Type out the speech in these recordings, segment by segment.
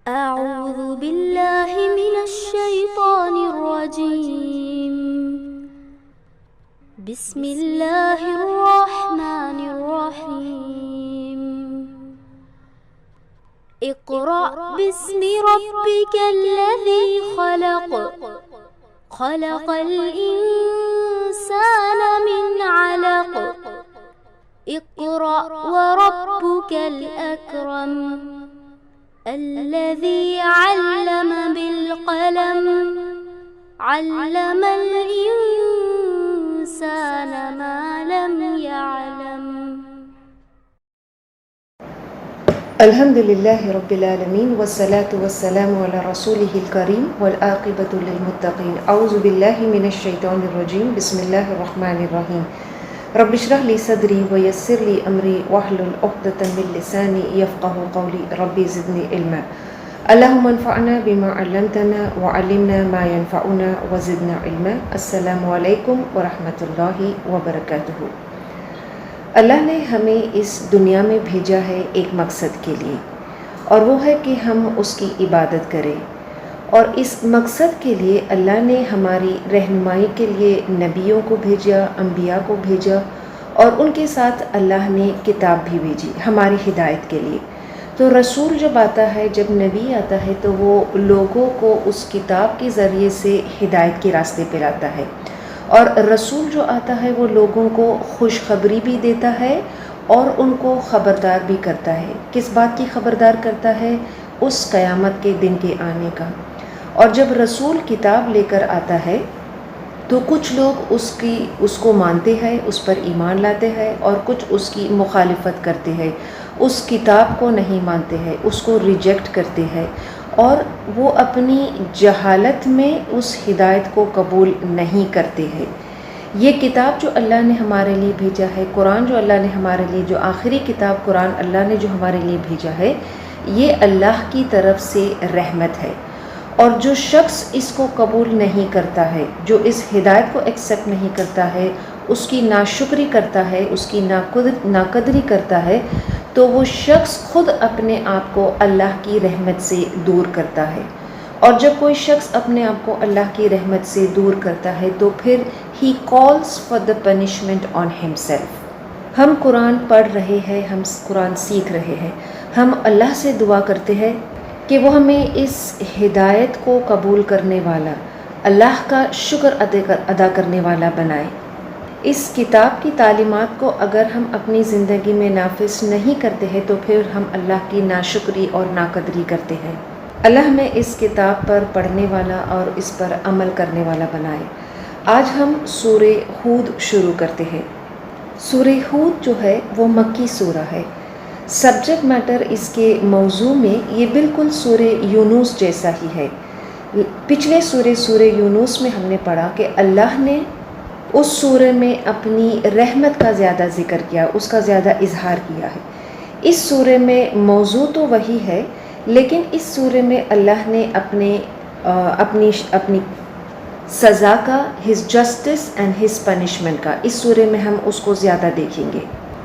أعوذ بالله من الشيطان الرجيم. بسم الله الرحمن الرحيم. اقرأ باسم ربك الذي خلق. خلق الإنسان من علق. اقرأ وربك الأكرم. الذي علم بالقلم. علم الإنسان ما لم يعلم. الحمد لله رب العالمين والصلاة والسلام على رسوله الكريم والعاقبة للمتقين. أعوذ بالله من الشيطان الرجيم. بسم الله الرحمن الرحيم. رب اشرح لي صدري ويسر لي أمري واحلل عقدة من لساني يفقهوا قولي. ربي زدني علما. اللهم انفعنا بما علمتنا وعلمنا ما ينفعنا وزدنا علما. السلام علیکم ورحمۃ اللہ وبرکاتہ. اللہ نے ہمیں اس دنیا میں بھیجا ہے ایک مقصد کے لیے، اور وہ ہے کہ ہم اس کی عبادت کریں. اور اس مقصد کے لیے اللہ نے ہماری رہنمائی کے لیے نبیوں کو بھیجا، انبیاء کو بھیجا، اور ان کے ساتھ اللہ نے کتاب بھی بھیجی ہماری ہدایت کے لیے. تو رسول جب آتا ہے، جب نبی آتا ہے، تو وہ لوگوں کو اس کتاب کے ذریعے سے ہدایت کے راستے پہ لاتا ہے. اور رسول جو آتا ہے وہ لوگوں کو خوشخبری بھی دیتا ہے اور ان کو خبردار بھی کرتا ہے. کس بات کی خبردار کرتا ہے؟ اس قیامت کے دن کے آنے کا. اور جب رسول کتاب لے کر آتا ہے تو کچھ لوگ اس کو مانتے ہیں، اس پر ایمان لاتے ہیں، اور کچھ اس کی مخالفت کرتے ہیں، اس کتاب کو نہیں مانتے ہیں، اس کو ریجیکٹ کرتے ہیں، اور وہ اپنی جہالت میں اس ہدایت کو قبول نہیں کرتے ہیں. یہ کتاب جو اللہ نے ہمارے لیے بھیجا ہے، قرآن جو اللہ نے ہمارے لیے، جو آخری کتاب قرآن اللہ نے جو ہمارے لیے بھیجا ہے، یہ اللہ کی طرف سے رحمت ہے. اور جو شخص اس کو قبول نہیں کرتا ہے، جو اس ہدایت کو ایکسیپٹ نہیں کرتا ہے، اس کی ناشکری کرتا ہے، اس کی ناقدری کرتا ہے، تو وہ شخص خود اپنے آپ کو اللہ کی رحمت سے دور کرتا ہے. اور جب کوئی شخص اپنے آپ کو اللہ کی رحمت سے دور کرتا ہے تو پھر he calls for the punishment on himself. ہم قرآن پڑھ رہے ہیں، ہم قرآن سیکھ رہے ہیں، ہم اللہ سے دعا کرتے ہیں کہ وہ ہمیں اس ہدایت کو قبول کرنے والا، اللہ کا شکر ادا کرنے والا بنائے. اس کتاب کی تعلیمات کو اگر ہم اپنی زندگی میں نافذ نہیں کرتے ہیں تو پھر ہم اللہ کی ناشکری اور ناقدری کرتے ہیں. اللہ ہمیں اس کتاب پر پڑھنے والا اور اس پر عمل کرنے والا بنائے. آج ہم سورہ ہود شروع کرتے ہیں. سورہ ہود جو ہے وہ مکی سورہ ہے. سبجیکٹ میٹر اس کے موضوع میں یہ بالکل سورہ یونس جیسا ہی ہے. پچھلے سورہ یونس میں ہم نے پڑھا کہ اللہ نے اس سورہ میں اپنی رحمت کا زیادہ ذکر کیا، اس کا زیادہ اظہار کیا ہے. اس سورہ میں موضوع تو وہی ہے، لیکن اس سورہ میں اللہ نے اپنی سزا کا، his justice and his punishment کا، اس سورہ میں ہم اس کو زیادہ دیکھیں گے.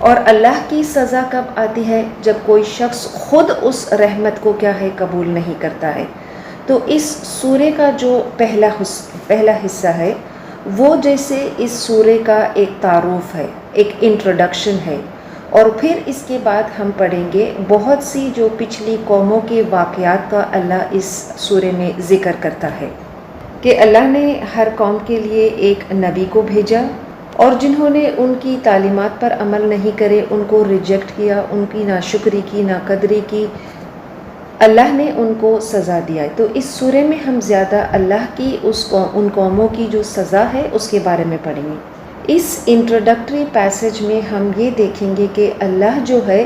اور اللہ کی سزا کب آتی ہے؟ جب کوئی شخص خود اس رحمت کو کیا ہے قبول نہیں کرتا ہے. تو اس سورہ کا جو پہلا حصہ ہے وہ جیسے اس سورہ کا ایک تعارف ہے، ایک انٹروڈکشن ہے. اور پھر اس کے بعد ہم پڑھیں گے بہت سی جو پچھلی قوموں کے واقعات کا اللہ اس سورہ میں ذکر کرتا ہے کہ اللہ نے ہر قوم کے لیے ایک نبی کو بھیجا، اور جنہوں نے ان کی تعلیمات پر عمل نہیں کرے، ان کو ریجیکٹ کیا، ان کی ناشکری کی، ناقدری کی، اللہ نے ان کو سزا دیا ہے. تو اس سورہ میں ہم زیادہ اللہ کی ان قوموں کی جو سزا ہے اس کے بارے میں پڑھیں گے. اس انٹروڈکٹری پیسج میں ہم یہ دیکھیں گے کہ اللہ جو ہے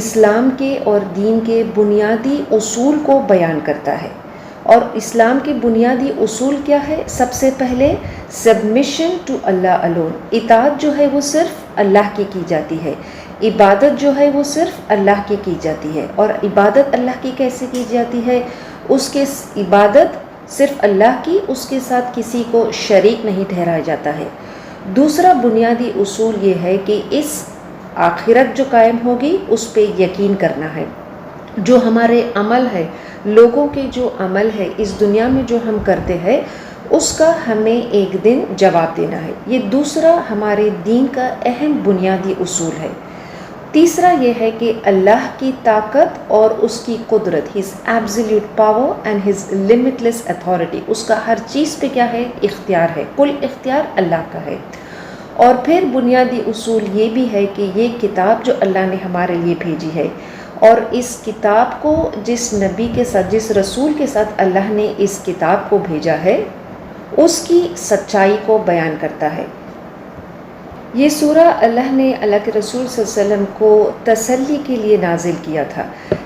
اسلام کے اور دین کے بنیادی اصول کو بیان کرتا ہے. اور اسلام کے بنیادی اصول کیا ہے؟ سب سے پہلے سبمیشن ٹو اللہ الون. اطاعت جو ہے وہ صرف اللہ کی جاتی ہے. عبادت جو ہے وہ صرف اللہ کی جاتی ہے. اور عبادت اللہ کی کیسے کی جاتی ہے؟ اس کے عبادت صرف اللہ کی، اس کے ساتھ کسی کو شریک نہیں ٹھہرایا جاتا ہے. دوسرا بنیادی اصول یہ ہے کہ اس آخرت جو قائم ہوگی اس پہ یقین کرنا ہے. جو ہمارے عمل ہے، لوگوں کے جو عمل ہے اس دنیا میں جو ہم کرتے ہیں اس کا ہمیں ایک دن جواب دینا ہے۔ یہ دوسرا ہمارے دین کا اہم بنیادی اصول ہے۔ تیسرا یہ ہے کہ اللہ کی طاقت اور اس کی قدرت، his absolute power and his limitless authority, اس کا ہر چیز پہ کیا ہے؟ اختیار ہے، کل اختیار اللہ کا ہے۔ اور پھر بنیادی اصول یہ بھی ہے کہ یہ کتاب جو اللہ نے ہمارے لیے بھیجی ہے، اور اس کتاب کو جس نبی کے ساتھ، جس رسول کے ساتھ اللہ نے اس کتاب کو بھیجا ہے، اس کی سچائی کو بیان کرتا ہے۔ یہ سورہ اللہ نے اللہ کے رسول صلی اللہ علیہ وسلم کو تسلی کے لیے نازل کیا تھا،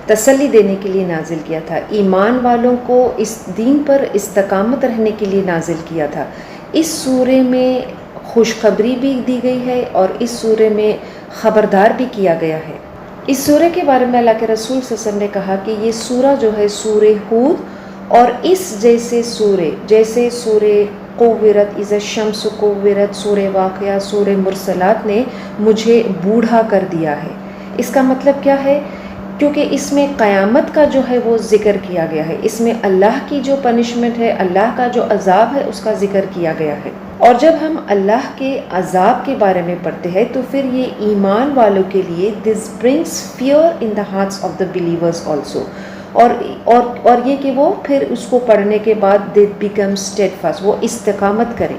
تسلی دینے کے لیے نازل کیا تھا، ایمان والوں کو اس دین پر استقامت رہنے کے لیے نازل کیا تھا۔ اس سورے میں خوشخبری بھی دی گئی ہے اور اس سورے میں خبردار بھی کیا گیا ہے۔ اس سورے کے بارے میں اللہ کے رسول صلی اللہ علیہ وسلم نے کہا کہ یہ سورہ جو ہے سورہ ہود اور اس جیسے سورے، جیسے سورہ کوورت، اذا الشمس کوورت، سورہ واقعہ، سورہ مرسلات نے مجھے بوڑھا کر دیا ہے۔ اس کا مطلب کیا ہے؟ کیونکہ اس میں قیامت کا جو ہے وہ ذکر کیا گیا ہے، اس میں اللہ کی جو پنشمنٹ ہے، اللہ کا جو عذاب ہے اس کا ذکر کیا گیا ہے۔ اور جب ہم اللہ کے عذاب کے بارے میں پڑھتے ہیں تو پھر یہ ایمان والوں کے لیے this brings fear in the hearts of the believers also, اور یہ کہ وہ پھر اس کو پڑھنے کے بعد دے بیکم اسٹیڈفاسٹ، وہ استقامت کریں۔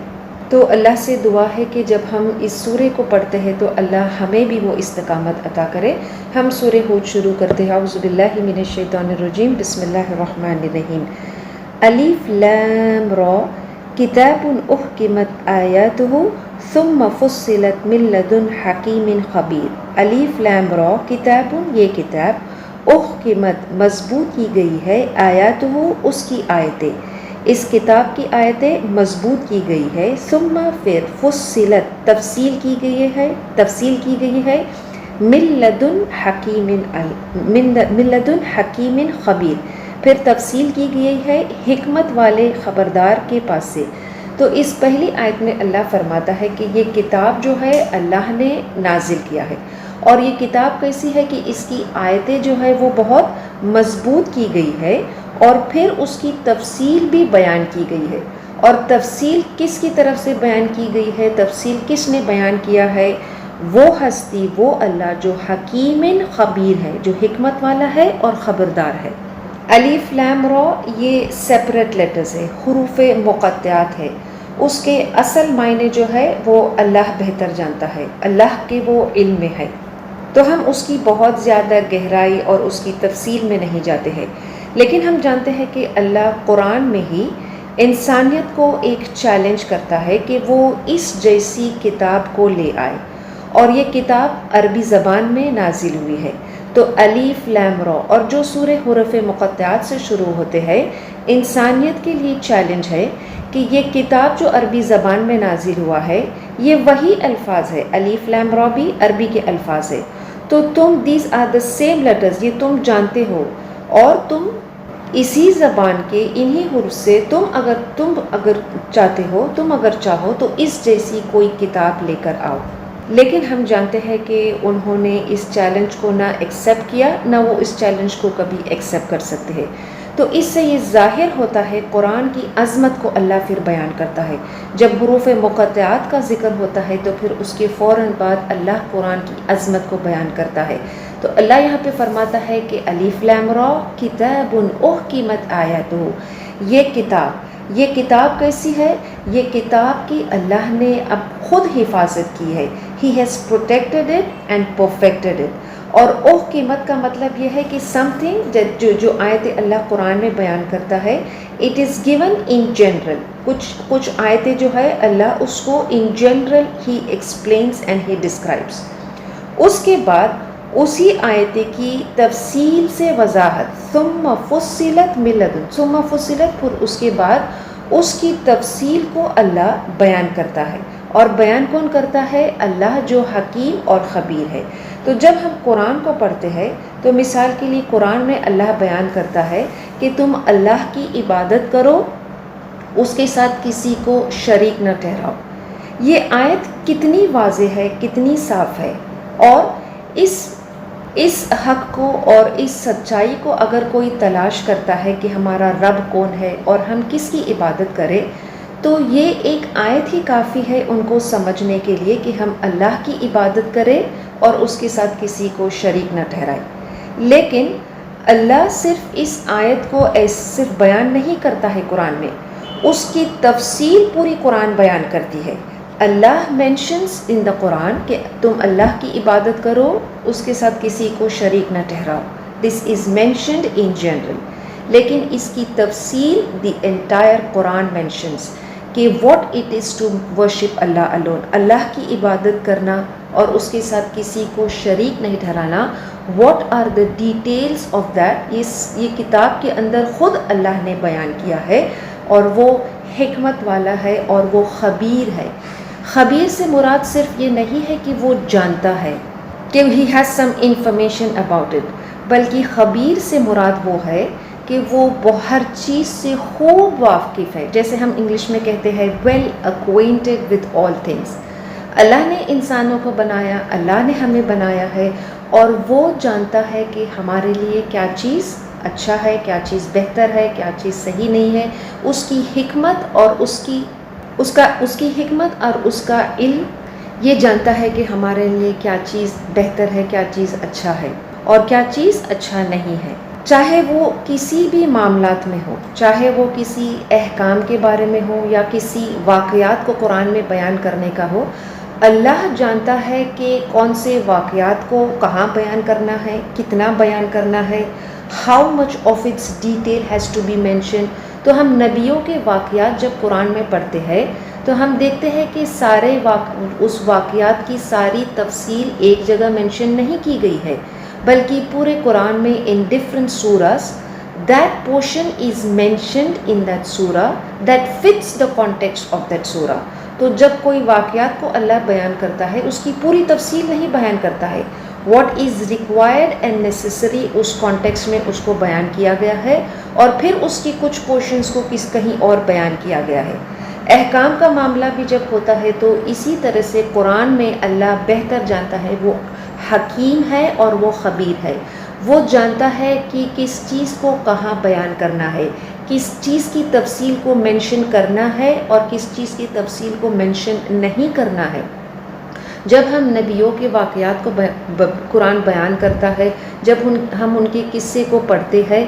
تو اللہ سے دعا ہے کہ جب ہم اس سورے کو پڑھتے ہیں تو اللہ ہمیں بھی وہ استقامت عطا کرے۔ ہم سورہ ہود شروع کرتے ہیں۔ اعوذ باللہ من الشیطان الرجیم، بسم اللہ الرحمن الرحیم۔ الف لام را کتاب احکمت آیاتہ ثم فصلت من لدن حکیم خبیر۔ الف لام را کتاب، یہ کتاب، احکمت مضبوط کی گئی ہے، آیاتہ اس کی آیتیں، اس کتاب کی آیتیں مضبوط کی گئی ہے، ثم پھر فصلت تفصیل کی گئی ہے، تفصیل کی گئی ہے، من لدن حکیم خبیر، پھر تفصیل کی گئی ہے حکمت والے خبردار کے پاس سے۔ تو اس پہلی آیت میں اللہ فرماتا ہے کہ یہ کتاب جو ہے اللہ نے نازل کیا ہے، اور یہ کتاب کیسی ہے کہ اس کی آیتیں جو ہے وہ بہت مضبوط کی گئی ہے، اور پھر اس کی تفصیل بھی بیان کی گئی ہے۔ اور تفصیل کس کی طرف سے بیان کی گئی ہے؟ تفصیل کس نے بیان کیا ہے؟ وہ ہستی، وہ اللہ جو حکیم خبیر ہے، جو حکمت والا ہے اور خبردار ہے۔ الف لام را یہ سیپریٹ لیٹرز ہے، حروف مقطعات ہے، اس کے اصل معنی جو ہے وہ اللہ بہتر جانتا ہے، اللہ کے وہ علم میں ہے، تو ہم اس کی بہت زیادہ گہرائی اور اس کی تفصیل میں نہیں جاتے ہیں۔ لیکن ہم جانتے ہیں کہ اللہ قرآن میں ہی انسانیت کو ایک چیلنج کرتا ہے کہ وہ اس جیسی کتاب کو لے آئے، اور یہ کتاب عربی زبان میں نازل ہوئی ہے۔ تو الف لام را اور جو سورہ حروف مقطعات سے شروع ہوتے ہیں، انسانیت کے لیے چیلنج ہے کہ یہ کتاب جو عربی زبان میں نازل ہوا ہے یہ وہی الفاظ ہے، الف لام را بھی عربی کے الفاظ ہے، تو تم these are the same letters, یہ تم جانتے ہو، اور تم اسی زبان کے انہی حروف سے تم اگر چاہتے ہو، تم اگر چاہو تو اس جیسی کوئی کتاب لے کر آؤ۔ لیکن ہم جانتے ہیں کہ انہوں نے اس چیلنج کو نہ ایکسیپٹ کیا، نہ وہ اس چیلنج کو کبھی ایکسیپٹ کر سکتے ہیں۔ تو اس سے یہ ظاہر ہوتا ہے قرآن کی عظمت کو اللہ پھر بیان کرتا ہے۔ جب حروف مقطعات کا ذکر ہوتا ہے تو پھر اس کے فوراً بعد اللہ قرآن کی عظمت کو بیان کرتا ہے۔ تو اللہ یہاں پہ فرماتا ہے کہ الف لام را کتاب احکمت آیاتہ، یہ کتاب کیسی ہے؟ یہ کتاب کی اللہ نے اب خود حفاظت کی ہے، he has protected it and perfected it. اور احکمت کا مطلب یہ ہے کہ سم تھنگ جو آیتیں اللہ قرآن میں بیان کرتا ہے، it is given in general, کچھ آیتیں جو ہے اللہ اس کو in general he explains and he describes. اس کے بعد اسی آیت کی تفصیل سے وضاحت، ثم فصلت من لدن، ثم فصلت، پھر اس کے بعد اس کی تفصیل کو اللہ بیان کرتا ہے، اور بیان کون کرتا ہے؟ اللہ جو حکیم اور خبیر ہے۔ تو جب ہم قرآن کو پڑھتے ہیں تو مثال کے لیے قرآن میں اللہ بیان کرتا ہے کہ تم اللہ کی عبادت کرو، اس کے ساتھ کسی کو شریک نہ ٹھہراؤ۔ یہ آیت کتنی واضح ہے، کتنی صاف ہے، اور اس حق کو اور اس سچائی کو اگر کوئی تلاش کرتا ہے کہ ہمارا رب کون ہے اور ہم کس کی عبادت کریں، تو یہ ایک آیت ہی کافی ہے ان کو سمجھنے کے لیے کہ ہم اللہ کی عبادت کریں اور اس کے ساتھ کسی کو شریک نہ ٹھہرائیں۔ لیکن اللہ صرف اس آیت کو صرف بیان نہیں کرتا ہے قرآن میں، اس کی تفصیل پوری قرآن بیان کرتی ہے۔ اللہ مینشنز ان دا قرآن کہ تم اللہ کی عبادت کرو، اس کے ساتھ کسی کو شریک نہ ٹھہراؤ۔ دس از مینشنڈ ان جنرل، لیکن اس کی تفصیل دی انٹائر قرآن مینشنز کہ what it is to worship Allah alone, Allah کی عبادت کرنا اور اس کے ساتھ کسی کو شریک نہیں ٹھہرانا۔ What are the details of that, یہ کتاب کے اندر خود اللہ نے بیان کیا ہے، اور وہ حکمت والا ہے اور وہ خبیر ہے۔ خبیر سے مراد صرف یہ نہیں ہے کہ وہ جانتا ہے کہ he has some information about it, بلکہ خبیر سے مراد وہ ہے کہ وہ ہر چیز سے خوب واقف ہے، جیسے ہم انگلش میں کہتے ہیں well acquainted with all things. Allah نے انسانوں کو بنایا، اللہ نے ہمیں بنایا ہے، اور وہ جانتا ہے کہ ہمارے لیے کیا چیز اچھا ہے، کیا چیز بہتر ہے، کیا چیز صحیح نہیں ہے۔ اس کی حکمت اور اس کی حکمت اور اس کا علم یہ جانتا ہے کہ ہمارے لیے کیا چیز بہتر ہے، کیا چیز اچھا ہے اور کیا چیز اچھا نہیں ہے۔ چاہے وہ کسی بھی معاملات میں ہو، چاہے وہ کسی احکام کے بارے میں ہو یا کسی واقعات کو قرآن میں بیان کرنے کا ہو، اللہ جانتا ہے کہ کون سے واقعات کو کہاں بیان کرنا ہے، کتنا بیان کرنا ہے، how much of its detail has to be mention. تو ہم نبیوں کے واقعات جب قرآن میں پڑھتے ہیں تو ہم دیکھتے ہیں کہ اس واقعات کی ساری تفصیل ایک جگہ مینشن نہیں کی گئی ہے، بلکہ پورے قرآن میں in different surahs that portion is mentioned in that surah that fits the context of that surah۔ تو جب کوئی واقعات کو اللہ بیان کرتا ہے اس کی پوری تفصیل نہیں بیان کرتا ہے، what is required and necessary اس کانٹیکسٹ میں اس کو بیان کیا گیا ہے، اور پھر اس کی کچھ پورشنز کو کہیں اور بیان کیا گیا ہے۔ احکام کا معاملہ بھی جب ہوتا ہے تو اسی طرح سے قرآن میں اللہ بہتر جانتا ہے، وہ حکیم ہے اور وہ خبیر ہے۔ وہ جانتا ہے کہ کس چیز کو کہاں بیان کرنا ہے، کس چیز کی تفصیل کو مینشن کرنا ہے اور کس چیز کی تفصیل کو مینشن نہیں کرنا ہے۔ جب ہم نبیوں کے واقعات کو قرآن بیان کرتا ہے، جب ہم ان کے قصے کو پڑھتے ہیں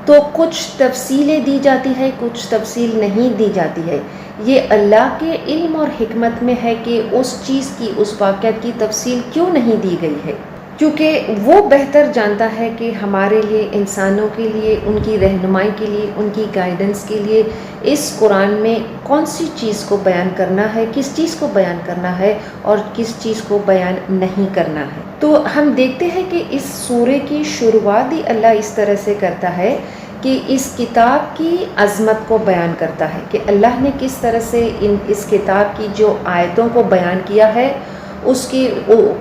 تو کچھ تفصیلیں دی جاتی ہے، کچھ تفصیل نہیں دی جاتی ہے۔ یہ اللہ کے علم اور حکمت میں ہے کہ اس چیز کی، اس واقعات کی تفصیل کیوں نہیں دی گئی ہے، کیونکہ وہ بہتر جانتا ہے کہ ہمارے لیے، انسانوں کے لیے، ان کی رہنمائی کے لیے، ان کی گائیڈنس کے لیے اس قرآن میں کون سی چیز کو بیان کرنا ہے، کس چیز کو بیان کرنا ہے اور کس چیز کو بیان نہیں کرنا ہے۔ تو ہم دیکھتے ہیں کہ اس سورے کی شروعات ہی اللہ اس طرح سے کرتا ہے کہ اس کتاب کی عظمت کو بیان کرتا ہے کہ اللہ نے کس طرح سے اس کتاب کی جو آیتوں کو بیان کیا ہے، اس کی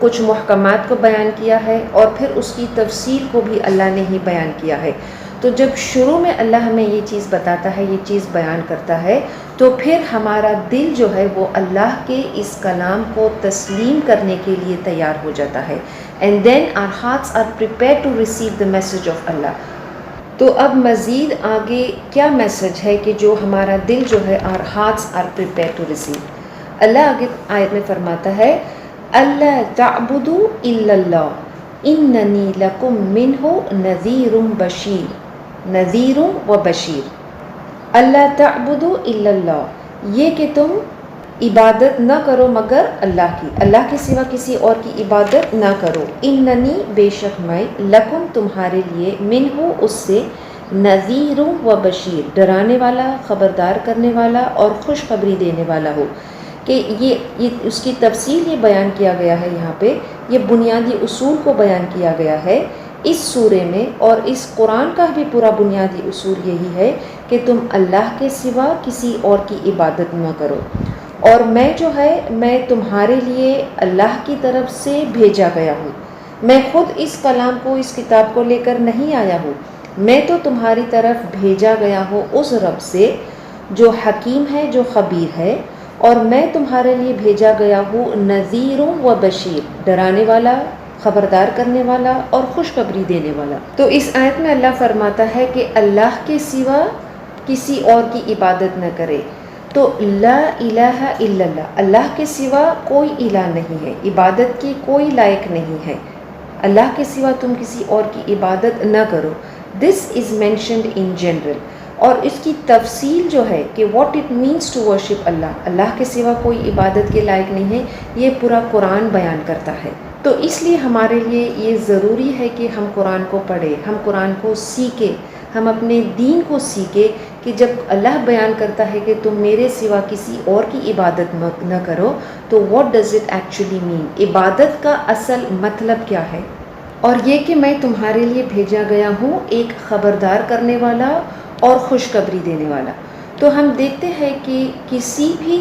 کچھ محکمات کو بیان کیا ہے، اور پھر اس کی تفصیل کو بھی اللہ نے ہی بیان کیا ہے۔ تو جب شروع میں اللہ ہمیں یہ چیز بتاتا ہے، یہ چیز بیان کرتا ہے، تو پھر ہمارا دل جو ہے وہ اللہ کے اس کلام کو تسلیم کرنے کے لیے تیار ہو جاتا ہے، and then our hearts are prepared to receive the message of Allah۔ تو اب مزید آگے کیا میسج ہے کہ جو ہمارا دل جو ہے our hearts are prepared to receive۔ اللہ آگے آیت میں فرماتا ہے اللہ تعبدوا الا اللہ اننی لکم منہ نذیر بشیر، نذیر و بشیر۔ اللہ تعبدوا الا اللہ، یہ کہ تم عبادت نہ کرو مگر اللہ کی، اللہ کے سوا کسی اور کی عبادت نہ کرو۔ اننی بے شک میں، لکم تمہارے لیے، منہ اس سے، نذیر و بشیر ڈرانے والا، خبردار کرنے والا اور خوشخبری دینے والا ہو۔ کہ یہ اس کی تفصیل یہ بیان کیا گیا ہے، یہاں پہ یہ بنیادی اصول کو بیان کیا گیا ہے اس سورے میں، اور اس قرآن کا بھی پورا بنیادی اصول یہی ہے کہ تم اللہ کے سوا کسی اور کی عبادت نہ کرو، اور میں جو ہے میں تمہارے لیے اللہ کی طرف سے بھیجا گیا ہوں۔ میں خود اس کلام کو، اس کتاب کو لے کر نہیں آیا ہوں، میں تو تمہاری طرف بھیجا گیا ہوں اس رب سے جو حکیم ہے، جو خبیر ہے، اور میں تمہارے لیے بھیجا گیا ہوں نذیر و بشیر، ڈرانے والا، خبردار کرنے والا اور خوشخبری دینے والا۔ تو اس آیت میں اللہ فرماتا ہے کہ اللہ کے سوا کسی اور کی عبادت نہ کرے۔ تو لا الہ الا اللہ، اللہ کے سوا کوئی الہ نہیں ہے، عبادت کی کوئی لائق نہیں ہے، اللہ کے سوا تم کسی اور کی عبادت نہ کرو۔ دس از مینشنڈ ان جنرل، اور اس کی تفصیل جو ہے کہ what it means to worship Allah, Allah کے سوا کوئی عبادت کے لائق نہیں ہے، یہ پورا قرآن بیان کرتا ہے۔ تو اس لیے ہمارے لیے یہ ضروری ہے کہ ہم قرآن کو پڑھیں، ہم قرآن کو سیکھیں، ہم اپنے دین کو سیکھیں کہ جب اللہ بیان کرتا ہے کہ تم میرے سوا کسی اور کی عبادت نہ کرو، تو what does it actually mean, عبادت کا اصل مطلب کیا ہے۔ اور یہ کہ میں تمہارے لیے بھیجا گیا ہوں ایک خبردار کرنے والا اور خوشخبری دینے والا۔ تو ہم دیکھتے ہیں کہ کسی بھی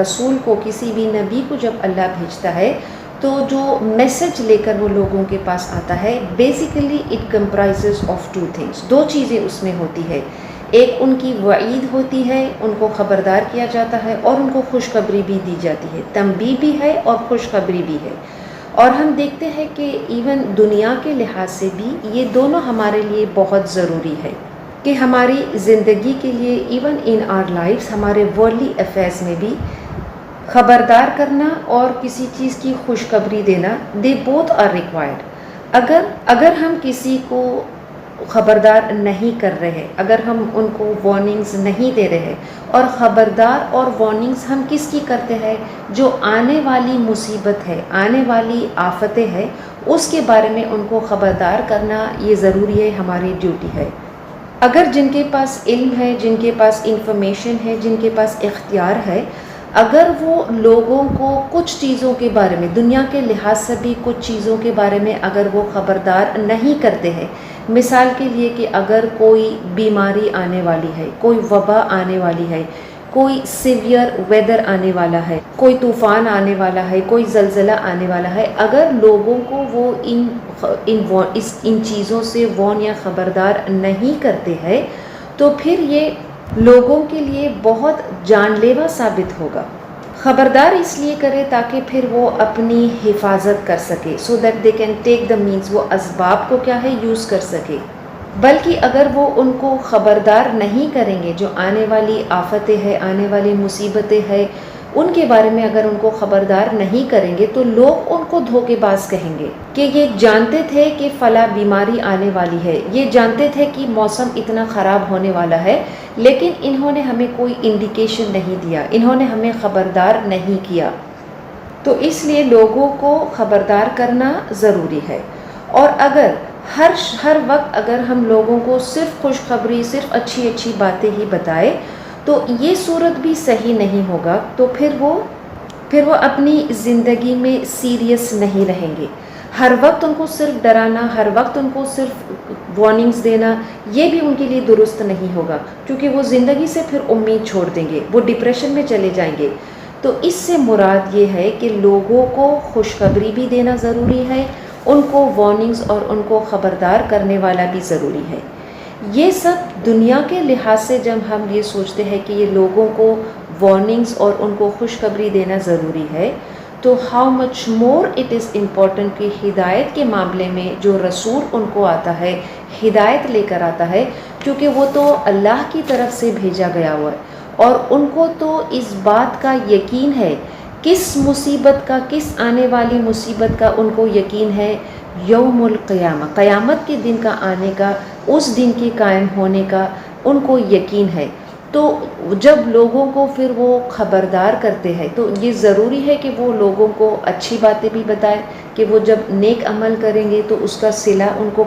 رسول کو، کسی بھی نبی کو جب اللہ بھیجتا ہے تو جو میسج لے کر وہ لوگوں کے پاس آتا ہے، بیسیکلی اٹ کمپرائزز آف 2 things، 2 چیزیں اس میں ہوتی ہے۔ ایک ان کی وعید ہوتی ہے، ان کو خبردار کیا جاتا ہے، اور ان کو خوشخبری بھی دی جاتی ہے، تنبیہ بھی ہے اور خوشخبری بھی ہے۔ اور ہم دیکھتے ہیں کہ ایون دنیا کے لحاظ سے بھی یہ دونوں ہمارے لیے بہت ضروری ہے کہ ہماری زندگی کے لیے، ایون ان آر لائفز، ہمارے ورلڈلی افیئرز میں بھی خبردار کرنا اور کسی چیز کی خوشخبری دینا، دے بوتھ آر ریکوائرڈ۔ اگر ہم کسی کو خبردار نہیں کر رہے، اگر ہم ان کو وارننگز نہیں دے رہے، اور خبردار اور وارننگز ہم کس کی کرتے ہیں؟ جو آنے والی مصیبت ہے، آنے والی آفتیں ہیں، اس کے بارے میں ان کو خبردار کرنا یہ ضروری ہے، ہماری ڈیوٹی ہے۔ اگر جن کے پاس علم ہے، جن کے پاس انفارمیشن ہے، جن کے پاس اختیار ہے، اگر وہ لوگوں کو کچھ چیزوں کے بارے میں، دنیا کے لحاظ سے بھی کچھ چیزوں کے بارے میں اگر وہ خبردار نہیں کرتے ہیں، مثال کے لیے کہ اگر کوئی بیماری آنے والی ہے، کوئی وبا آنے والی ہے، کوئی سیویئر ویدر آنے والا ہے، کوئی طوفان آنے والا ہے، کوئی زلزلہ آنے والا ہے، اگر لوگوں کو وہ ان چیزوں سے وارن یا خبردار نہیں کرتے ہیں، تو پھر یہ لوگوں کے لیے بہت جان لیوا ثابت ہوگا۔ خبردار اس لیے کرے تاکہ پھر وہ اپنی حفاظت کر سکے، so that they can take the means, وہ اسباب کو کیا ہے یوز کر سکے۔ بلکہ اگر وہ ان کو خبردار نہیں کریں گے، جو آنے والی آفتیں ہیں، آنے والی مصیبتیں ہیں، ان کے بارے میں اگر ان کو خبردار نہیں کریں گے، تو لوگ ان کو دھوکے باز کہیں گے کہ یہ جانتے تھے کہ فلاں بیماری آنے والی ہے، یہ جانتے تھے کہ موسم اتنا خراب ہونے والا ہے، لیکن انہوں نے ہمیں کوئی انڈیکیشن نہیں دیا، انہوں نے ہمیں خبردار نہیں کیا۔ تو اس لیے لوگوں کو خبردار کرنا ضروری ہے۔ اور اگر ہر وقت اگر ہم لوگوں کو صرف خوشخبری، صرف اچھی اچھی باتیں ہی بتائے، تو یہ صورت بھی صحیح نہیں ہوگا، تو پھر وہ اپنی زندگی میں سیریس نہیں رہیں گے۔ ہر وقت ان کو صرف ڈرانا، ہر وقت ان کو صرف وارننگز دینا، یہ بھی ان کے لیے درست نہیں ہوگا، کیونکہ وہ زندگی سے پھر امید چھوڑ دیں گے، وہ ڈپریشن میں چلے جائیں گے۔ تو اس سے مراد یہ ہے کہ لوگوں کو خوشخبری بھی دینا ضروری ہے، ان کو وارننگز اور ان کو خبردار کرنے والا بھی ضروری ہے۔ یہ سب دنیا کے لحاظ سے جب ہم یہ سوچتے ہیں کہ یہ لوگوں کو وارننگز اور ان کو خوشخبری دینا ضروری ہے، تو how much more it is important کہ ہدایت کے معاملے میں جو رسول ان کو آتا ہے، ہدایت لے کر آتا ہے، کیونکہ وہ تو اللہ کی طرف سے بھیجا گیا ہوا ہے، اور ان کو تو اس بات کا یقین ہے، کس مصیبت کا، کس آنے والی مصیبت کا ان کو یقین ہے؟ یوم القیامہ، قیامت کے دن کا آنے کا، اس دن کے قائم ہونے کا ان کو یقین ہے۔ تو جب لوگوں کو پھر وہ خبردار کرتے ہیں، تو یہ ضروری ہے کہ وہ لوگوں کو اچھی باتیں بھی بتائیں کہ وہ جب نیک عمل کریں گے تو اس کا صلہ ان کو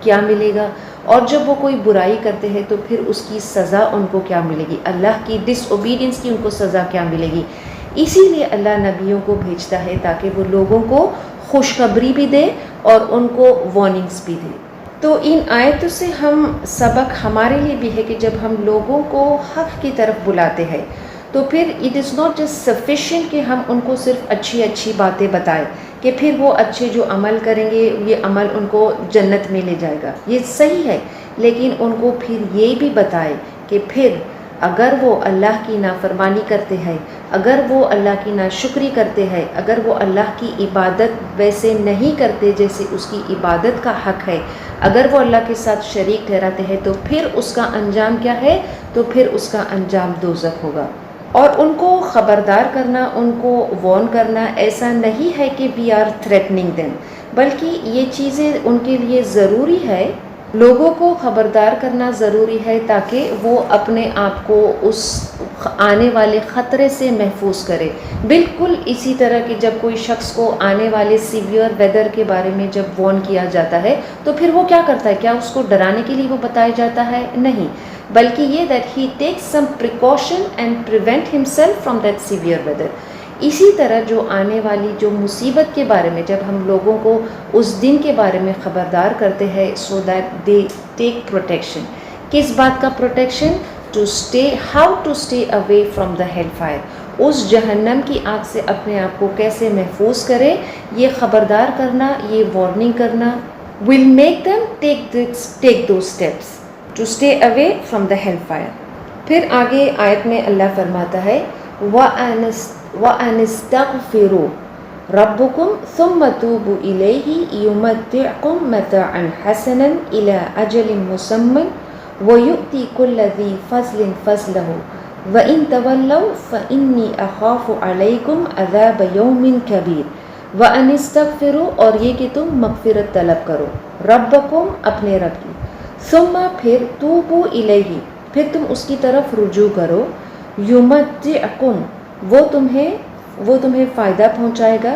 کیا ملے گا، اور جب وہ کوئی برائی کرتے ہیں تو پھر اس کی سزا ان کو کیا ملے گی، اللہ کی ڈس اوبیڈینس کی ان کو سزا کیا ملے گی۔ اسی لیے اللہ نبیوں کو بھیجتا ہے تاکہ وہ لوگوں کو خوشخبری بھی دے اور ان کو وارننگز بھی دے۔ تو ان آیتوں سے ہم سبق ہمارے لیے بھی ہے کہ جب ہم لوگوں کو حق کی طرف بلاتے ہیں، تو پھر it is not just sufficient کہ ہم ان کو صرف اچھی اچھی باتیں بتائیں کہ پھر وہ اچھے جو عمل کریں گے، یہ عمل ان کو جنت میں لے جائے گا، یہ صحیح ہے، لیکن ان کو پھر یہ بھی بتائے کہ پھر اگر وہ اللہ کی نافرمانی کرتے ہیں، اگر وہ اللہ کی ناشکری کرتے ہیں، اگر وہ اللہ کی عبادت ویسے نہیں کرتے جیسے اس کی عبادت کا حق ہے، اگر وہ اللہ کے ساتھ شریک ٹھہراتے ہیں، تو پھر اس کا انجام کیا ہے؟ تو پھر اس کا انجام دوزخ ہوگا۔ اور ان کو خبردار کرنا، ان کو وارن کرنا ایسا نہیں ہے کہ وی آر تھریٹننگ دیم، بلکہ یہ چیزیں ان کے لیے ضروری ہے، لوگوں کو خبردار کرنا ضروری ہے تاکہ وہ اپنے آپ کو اس آنے والے خطرے سے محفوظ کرے۔ بالکل اسی طرح کہ جب کوئی شخص کو آنے والے سیویئر ویدر کے بارے میں جب وارن کیا جاتا ہے تو پھر وہ کیا کرتا ہے؟ کیا اس کو ڈرانے کے لیے وہ بتایا جاتا ہے؟ نہیں، بلکہ یہ that he takes some precaution and prevent himself from that severe weather. اسی طرح جو آنے والی جو مصیبت کے بارے میں جب ہم لوگوں کو اس دن کے بارے میں خبردار کرتے ہیں، so that they take protection. کس بات کا protection? To stay, how to stay away from the hell fire, اس جہنم کی آگ سے اپنے آپ کو کیسے محفوظ کرے، یہ خبردار کرنا، یہ وارننگ کرنا will make them take those steps to stay away from the hellfire۔ پھر آگے آیت میں اللہ فرماتا ہے وَأَنِ اسْتَغْفِرُوا رَبُّكُمْ ثُمَّ تُوبُوا إِلَيْهِ يُمَتِّعْكُمْ مَتَاعًا حَسَنًا إِلَى أَجَلٍ مُّسَمًّى وَيُؤْتِ كُلَّ ذِي فَضْلٍ فَضْلَهُ وَإِن تَوَلَّوْا فَإِنِّي أَخَافُ عَلَيْكُمْ عَذَابَ يَوْمٍ كَبِيرٍ۔ وَأَنِ اسْتَغْفِرُوا، اور یہ کہ تم مغفرت طلب کرو، ربکم، اپنے رب کی، ثم، پھر، توبوا الیہ، پھر تم اس کی طرف رجوع کرو، یمتعکم، وہ تمہیں فائدہ پہنچائے گا،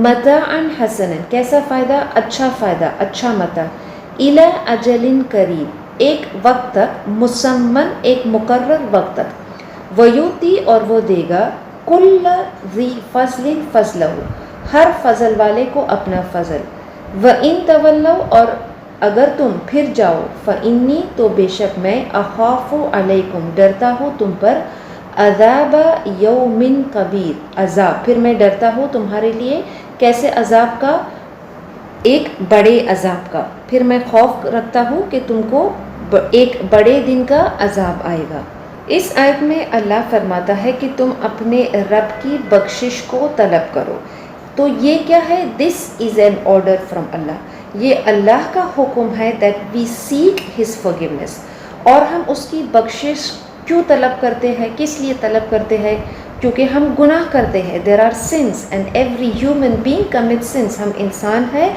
متاعا حسنا، کیسا فائدہ؟ اچھا فائدہ، اچھا متاع، الی اجل قریب، ایک وقت تک، مسمن، ایک مقرر وقت تک، ویوتی، اور وہ دے گا، کل ذی فضل فضلہ، ہر فضل والے کو اپنا فضل، وَإِن تَوَلَّوْا، اور اگر تم پھر جاؤ، فَإِنِّي، تو بے شک میں، أَخَافُ عَلَيْكُمْ، ڈرتا ہوں تم پر، عذاب یوم کبیر، عذاب، پھر میں ڈرتا ہوں تمہارے لیے کیسے عذاب کا؟ ایک بڑے عذاب کا، پھر میں خوف رکھتا ہوں کہ تم کو ایک بڑے دن کا عذاب آئے گا۔ اس آیت میں اللہ فرماتا ہے کہ تم اپنے رب کی بخشش کو طلب کرو۔ تو یہ کیا ہے؟ This is an order from Allah, یہ اللہ کا حکم ہے that we seek his forgiveness. اور ہم اس کی بخشش کیوں طلب کرتے ہیں؟ کس لیے طلب کرتے ہیں؟ کیونکہ ہم گناہ کرتے ہیں، there are sins and every human being commit sins, ہم انسان ہیں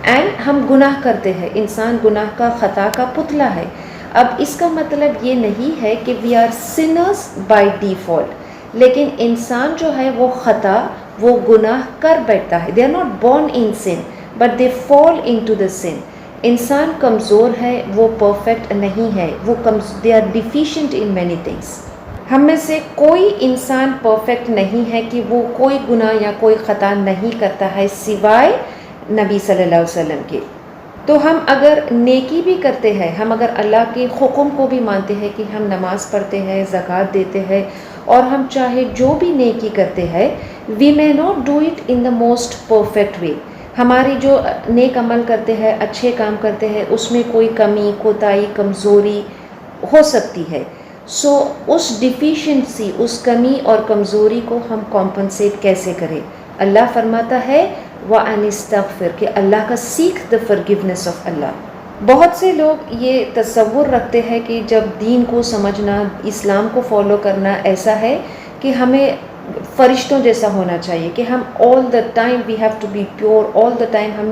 اینڈ ہم گناہ کرتے ہیں، انسان گناہ کا، خطا کا پتلا ہے۔ اب اس کا مطلب یہ نہیں ہے کہ we are sinners by default, لیکن انسان جو ہے وہ خطا، وہ گناہ کر بیٹھتا ہے، they are not born in sin but they fall into the sin. انسان کمزور ہے، وہ پرفیکٹ نہیں ہے، وہ they are deficient in many things. ہم میں سے کوئی انسان پرفیکٹ نہیں ہے کہ وہ کوئی گناہ یا کوئی خطا نہیں کرتا ہے سوائے نبی صلی اللہ علیہ وسلم کے۔ تو ہم اگر نیکی بھی کرتے ہیں، ہم اگر اللہ کے حکم کو بھی مانتے ہیں کہ ہم نماز پڑھتے ہیں، زکوٰۃ دیتے ہیں، اور ہم چاہے جو بھی نیکی کرتے ہیں، وی may not do it in the most perfect way۔ ہماری جو نیک عمل کرتے ہیں، اچھے کام کرتے ہیں، اس میں کوئی کمی، کوتاہی، کمزوری ہو سکتی ہے۔ سو اس ڈیفیشنسی، اس کمی اور کمزوری کو ہم کمپنسیٹ کیسے کریں؟ اللہ فرماتا ہے وَأَنِ اسْتَغْفِرْ، کہ اللہ کا سیکھ the forgiveness of اللہ۔ بہت سے لوگ یہ تصور رکھتے ہیں کہ جب دین کو سمجھنا، اسلام کو فالو کرنا ایسا ہے کہ ہمیں فرشتوں جیسا ہونا چاہیے، کہ ہم all the time we have to be pure، all the time ہم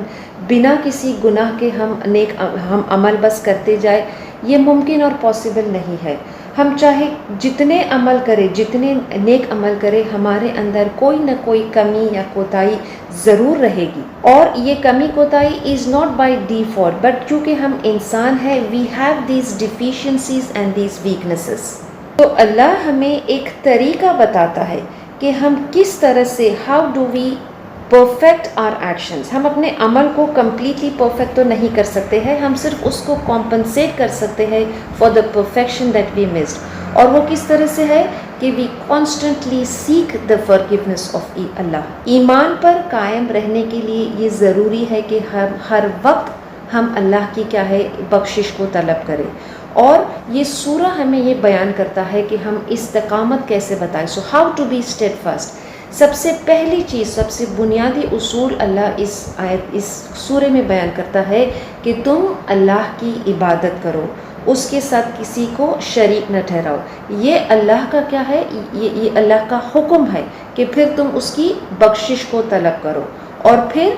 بنا کسی گناہ کے ہم عمل بس کرتے جائے۔ یہ ممکن اور پاسبل نہیں ہے۔ ہم چاہے جتنے عمل کرے، جتنے نیک عمل کرے، ہمارے اندر کوئی نہ کوئی کمی یا کوتاہی ضرور رہے گی، اور یہ کمی کوتاہی is not by default but کیونکہ ہم انسان ہیں، we have these deficiencies and these weaknesses. تو اللہ ہمیں ایک طریقہ بتاتا ہے کہ ہم کس طرح سے how do we perfect our actions. ہم اپنے عمل کو کمپلیٹلی پرفیکٹ تو نہیں کر سکتے ہیں، ہم صرف اس کو کمپنسیٹ کر سکتے ہیں for the perfection that we missed. اور وہ کس طرح سے ہے کہ we constantly seek the forgiveness of Allah. ایمان پر قائم رہنے کے لیے یہ ضروری ہے کہ ہر وقت ہم اللہ کی کیا ہے بخشش کو طلب کریں، اور یہ سورہ ہمیں یہ بیان کرتا ہے کہ ہم استقامت کیسے بتائیں. So how to be steadfast. سب سے پہلی چیز، سب سے بنیادی اصول اللہ اس سورے میں بیان کرتا ہے کہ تم اللہ کی عبادت کرو، اس کے ساتھ کسی کو شریک نہ ٹھہراؤ. یہ اللہ کا کیا ہے؟ یہ اللہ کا حکم ہے کہ پھر تم اس کی بخشش کو طلب کرو، اور پھر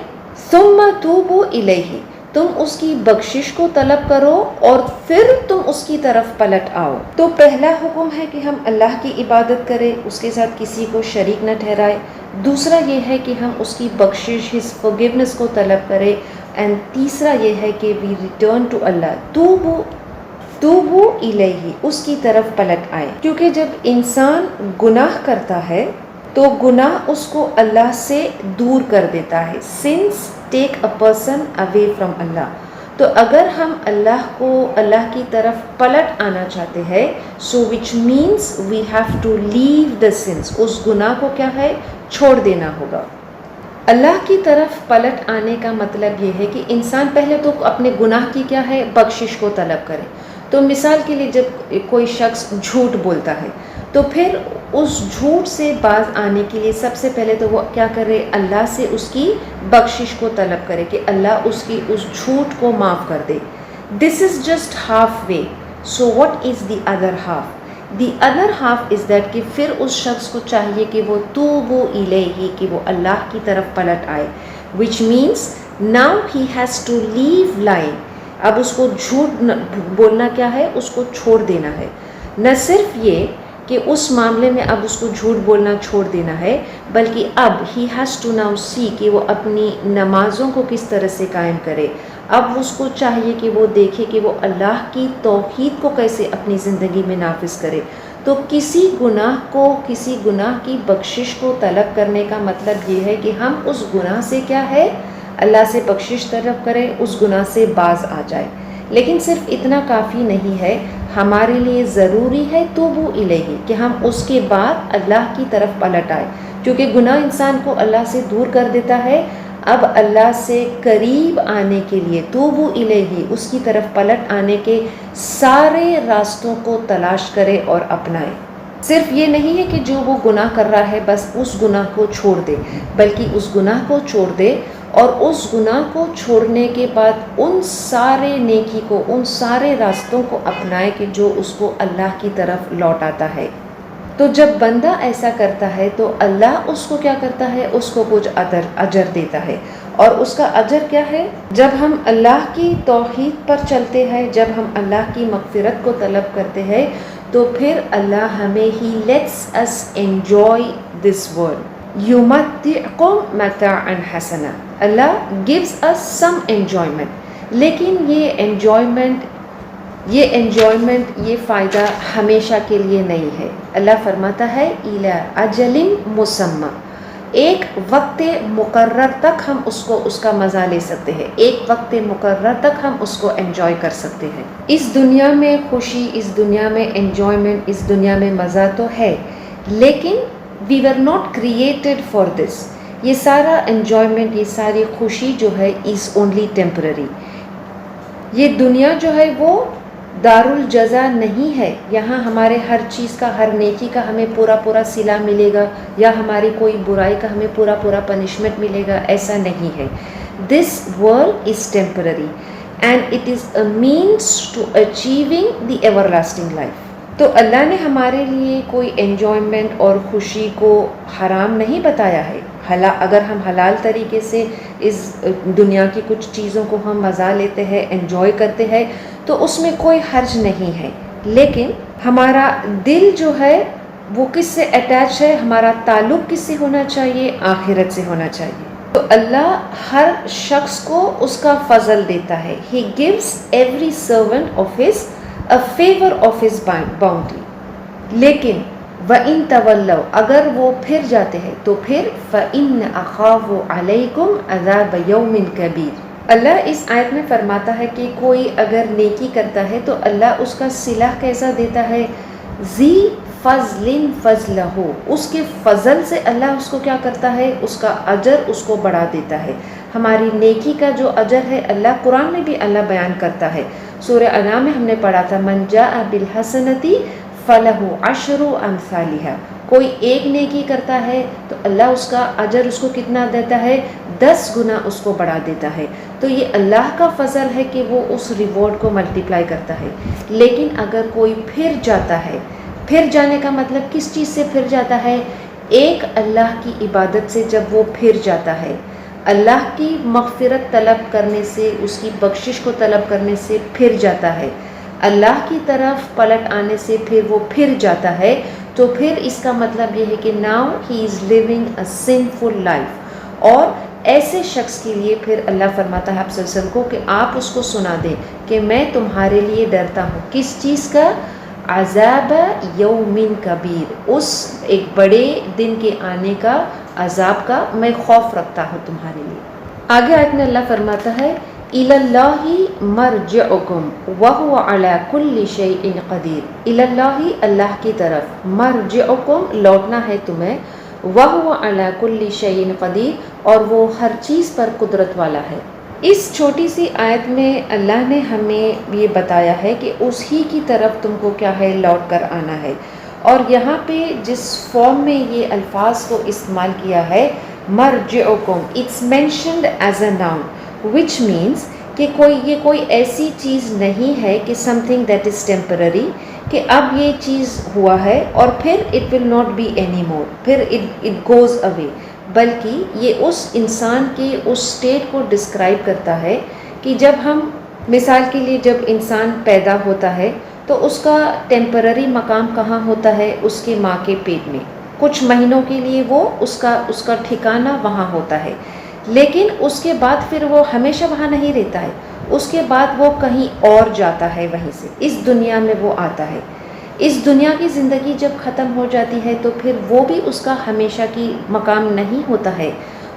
ثم توبوا الیہ، تم اس کی بخشش کو طلب کرو اور پھر تم اس کی طرف پلٹ آؤ. تو پہلا حکم ہے کہ ہم اللہ کی عبادت کریں، اس کے ساتھ کسی کو شریک نہ ٹھہرائے. دوسرا یہ ہے کہ ہم اس کی بخشش، ہز فورگیونیس کو طلب کریں. اینڈ تیسرا یہ ہے کہ وی ریٹرن ٹو اللہ، توبو الیہ، اس کی طرف پلٹ آئے. کیونکہ جب انسان گناہ کرتا ہے تو گناہ اس کو اللہ سے دور کر دیتا ہے. Sins take a person away from Allah. تو اگر ہم اللہ کی طرف پلٹ آنا چاہتے ہیں، so which means we have to leave the sins, اس گناہ کو کیا ہے؟ چھوڑ دینا ہوگا. اللہ کی طرف پلٹ آنے کا مطلب یہ ہے کہ انسان پہلے تو اپنے گناہ کی کیا ہے؟ بخشش کو طلب کرے. تو مثال کے لیے جب کوئی شخص جھوٹ بولتا ہے تو پھر اس جھوٹ سے باز آنے کے لیے سب سے پہلے تو وہ کیا کرے؟ اللہ سے اس کی بخشش کو طلب کرے کہ اللہ اس جھوٹ کو معاف کر دے. This is just half way. So what is the other half? The other half is that کہ پھر اس شخص کو چاہیے کہ وہ توبو الیہ، کہ وہ اللہ کی طرف پلٹ آئے. Which means now he has to live lying. اب اس کو جھوٹ بولنا کیا ہے؟ اس کو چھوڑ دینا ہے. نہ صرف یہ کہ اس معاملے میں اب اس کو جھوٹ بولنا چھوڑ دینا ہے، بلکہ اب ہی ہیز ٹو ناؤ سی کہ وہ اپنی نمازوں کو کس طرح سے قائم کرے. اب اس کو چاہیے کہ وہ دیکھے کہ وہ اللہ کی توحید کو کیسے اپنی زندگی میں نافذ کرے. تو کسی گناہ کی بخشش کو طلب کرنے کا مطلب یہ ہے کہ ہم اس گناہ سے کیا ہے؟ اللہ سے بخشش طلب کریں، اس گناہ سے باز آ جائے. لیکن صرف اتنا کافی نہیں ہے، ہمارے لیے ضروری ہے توبو الیہ، کہ ہم اس کے بعد اللہ کی طرف پلٹ آئے. کیونکہ گناہ انسان کو اللہ سے دور کر دیتا ہے. اب اللہ سے قریب آنے کے لیے توبو الیہ، اس کی طرف پلٹ آنے کے سارے راستوں کو تلاش کرے اور اپنائے. صرف یہ نہیں ہے کہ جو وہ گناہ کر رہا ہے بس اس گناہ کو چھوڑ دے، بلکہ اس گناہ کو چھوڑ دے اور اس گناہ کو چھوڑنے کے بعد ان سارے نیکی کو، ان سارے راستوں کو اپنائے کہ جو اس کو اللہ کی طرف لوٹاتا ہے. تو جب بندہ ایسا کرتا ہے تو اللہ اس کو کیا کرتا ہے؟ اس کو کچھ اجر دیتا ہے. اور اس کا اجر کیا ہے؟ جب ہم اللہ کی توحید پر چلتے ہیں، جب ہم اللہ کی مغفرت کو طلب کرتے ہیں، تو پھر اللہ ہمیں he lets us enjoy this world. یمتعکم متاعا حسنا، Allah gives us some enjoyment. لیکن یہ فائدہ ہمیشہ کے لیے نہیں ہے. اللہ فرماتا ہے الی اجل مسمی، ایک وقت مقرر تک ہم اس کا مزہ لے سکتے ہیں، ایک وقت مقرر تک ہم اس کو انجوائے کر سکتے ہیں. اس دنیا میں خوشی، اس دنیا میں انجوائمنٹ، اس دنیا میں مزہ تو ہے، لیکن we were not created for this. یہ سارا انجوائمنٹ، یہ ساری خوشی جو ہے is only temporary. یہ دنیا جو ہے وہ دارالجزا نہیں ہے. یہاں ہمارے ہر چیز کا، ہر نیکی کا ہمیں پورا صلہ ملے گا، یا ہماری کوئی برائی کا ہمیں پورا پنشمنٹ ملے گا، ایسا نہیں ہے. This world is temporary and it is a means to achieving the everlasting life. تو اللہ نے ہمارے لیے کوئی انجوائمنٹ اور خوشی کو حرام نہیں بتایا ہے. اگر ہم حلال طریقے سے اس دنیا کی کچھ چیزوں کو ہم مزہ لیتے ہیں، انجوائے کرتے ہیں، تو اس میں کوئی حرج نہیں ہے. لیکن ہمارا دل جو ہے وہ کس سے اٹیچ ہے؟ ہمارا تعلق کس سے ہونا چاہیے؟ آخرت سے ہونا چاہیے. تو اللہ ہر شخص کو اس کا فضل دیتا ہے. He gives every servant of his a favor of his bounty. لیکن وَإِن تَوَلَّوْا، اگر وہ پھر جاتے ہیں تو پھر فَإِنَّ أَخَافُ عَلَيْكُمْ عَذَابَ يَوْمٍ كَبِيرٍ. اللہ اس آیت میں فرماتا ہے کہ کوئی اگر نیکی کرتا ہے تو اللہ اس کا صلہ کیسا دیتا ہے؟ ذی فضل فضلہ، اس کے فضل سے اللہ اس کو کیا کرتا ہے؟ اس کا اجر اس کو بڑھا دیتا ہے. ہماری نیکی کا جو اجر ہے اللہ قرآن میں بھی اللہ بیان کرتا ہے. سورہ انعام میں ہم نے پڑھا تھا من جاء بالحسنتی فلہ عشر امثالھا. کوئی ایک نیکی کرتا ہے تو اللہ اس کا اجر اس کو کتنا دیتا ہے؟ 10 گنا اس کو بڑھا دیتا ہے. تو یہ اللہ کا فضل ہے کہ وہ اس ریوارڈ کو ملٹیپلائی کرتا ہے. لیکن اگر کوئی پھر جاتا ہے، پھر جانے کا مطلب کس چیز سے پھر جاتا ہے؟ ایک اللہ کی عبادت سے جب وہ پھر جاتا ہے، اللہ کی مغفرت طلب کرنے سے، اس کی بخشش کو طلب کرنے سے پھر جاتا ہے، اللہ کی طرف پلٹ آنے سے پھر وہ پھر جاتا ہے، تو پھر اس کا مطلب یہ ہے کہ now he is living a sinful life. اور ایسے شخص کے لیے پھر اللہ فرماتا ہے آپ صلی اللہ علیہ وسلم کو کہ آپ اس کو سنا دیں کہ میں تمہارے لیے ڈرتا ہوں کس چیز کا؟ عذاب یوم کبیر، اس ایک بڑے دن کے آنے کا، عذاب کا میں خوف رکھتا ہوں تمہارے لیے. آگے آیت میں اللہ فرماتا ہے الی اللہ مرجعکم وہو علی کل شیء قدیر. الی اللہ، اللہ کی طرف، مرجعکم لوٹنا ہے تمہیں، وہو علی کل شیء قدیر اور وہ ہر چیز پر قدرت والا ہے. اس چھوٹی سی آیت میں اللہ نے ہمیں یہ بتایا ہے کہ اس ہی کی طرف تم کو کیا ہے؟ لوٹ کر آنا ہے. اور یہاں پہ جس فارم میں یہ الفاظ کو استعمال کیا ہے مرجعکم، it's mentioned as a noun which means کہ یہ کوئی ایسی چیز نہیں ہے کہ something that is temporary، کہ اب یہ چیز ہوا ہے اور پھر it will not be anymore، پھر it goes away، بلکہ یہ اس انسان کے اس state کو describe کرتا ہے کہ جب ہم مثال کے لیے جب انسان پیدا ہوتا ہے تو اس کا ٹیمپرری مقام کہاں ہوتا ہے؟ اس کی ماں کے پیٹ میں. کچھ مہینوں کے لیے وہ اس کا ٹھکانہ وہاں ہوتا ہے، لیکن اس کے بعد پھر وہ ہمیشہ وہاں نہیں رہتا ہے، اس کے بعد وہ کہیں اور جاتا ہے، وہیں سے اس دنیا میں وہ آتا ہے. اس دنیا کی زندگی جب ختم ہو جاتی ہے تو پھر وہ بھی اس کا ہمیشہ کی مقام نہیں ہوتا ہے.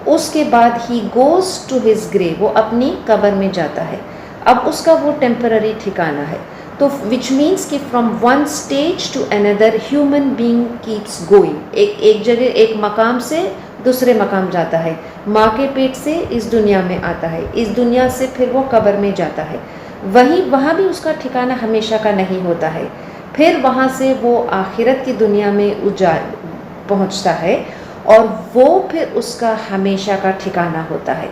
اس کے بعد ہی گوز ٹو ہز گریو، وہ اپنی قبر میں جاتا ہے. اب اس کا وہ ٹیمپرری ٹھکانہ ہے. تو وچ مینس کہ from one stage to another human being keeps going, ایک جگہ ایک مقام سے دوسرے مقام جاتا ہے. ماں کے پیٹ سے اس دنیا میں آتا ہے، اس دنیا سے پھر وہ قبر میں جاتا ہے. وہاں بھی اس کا ٹھکانہ ہمیشہ کا نہیں ہوتا ہے. پھر وہاں سے وہ آخرت کی دنیا میں پہنچتا ہے اور وہ پھر اس کا ہمیشہ کا ٹھکانہ ہوتا ہے.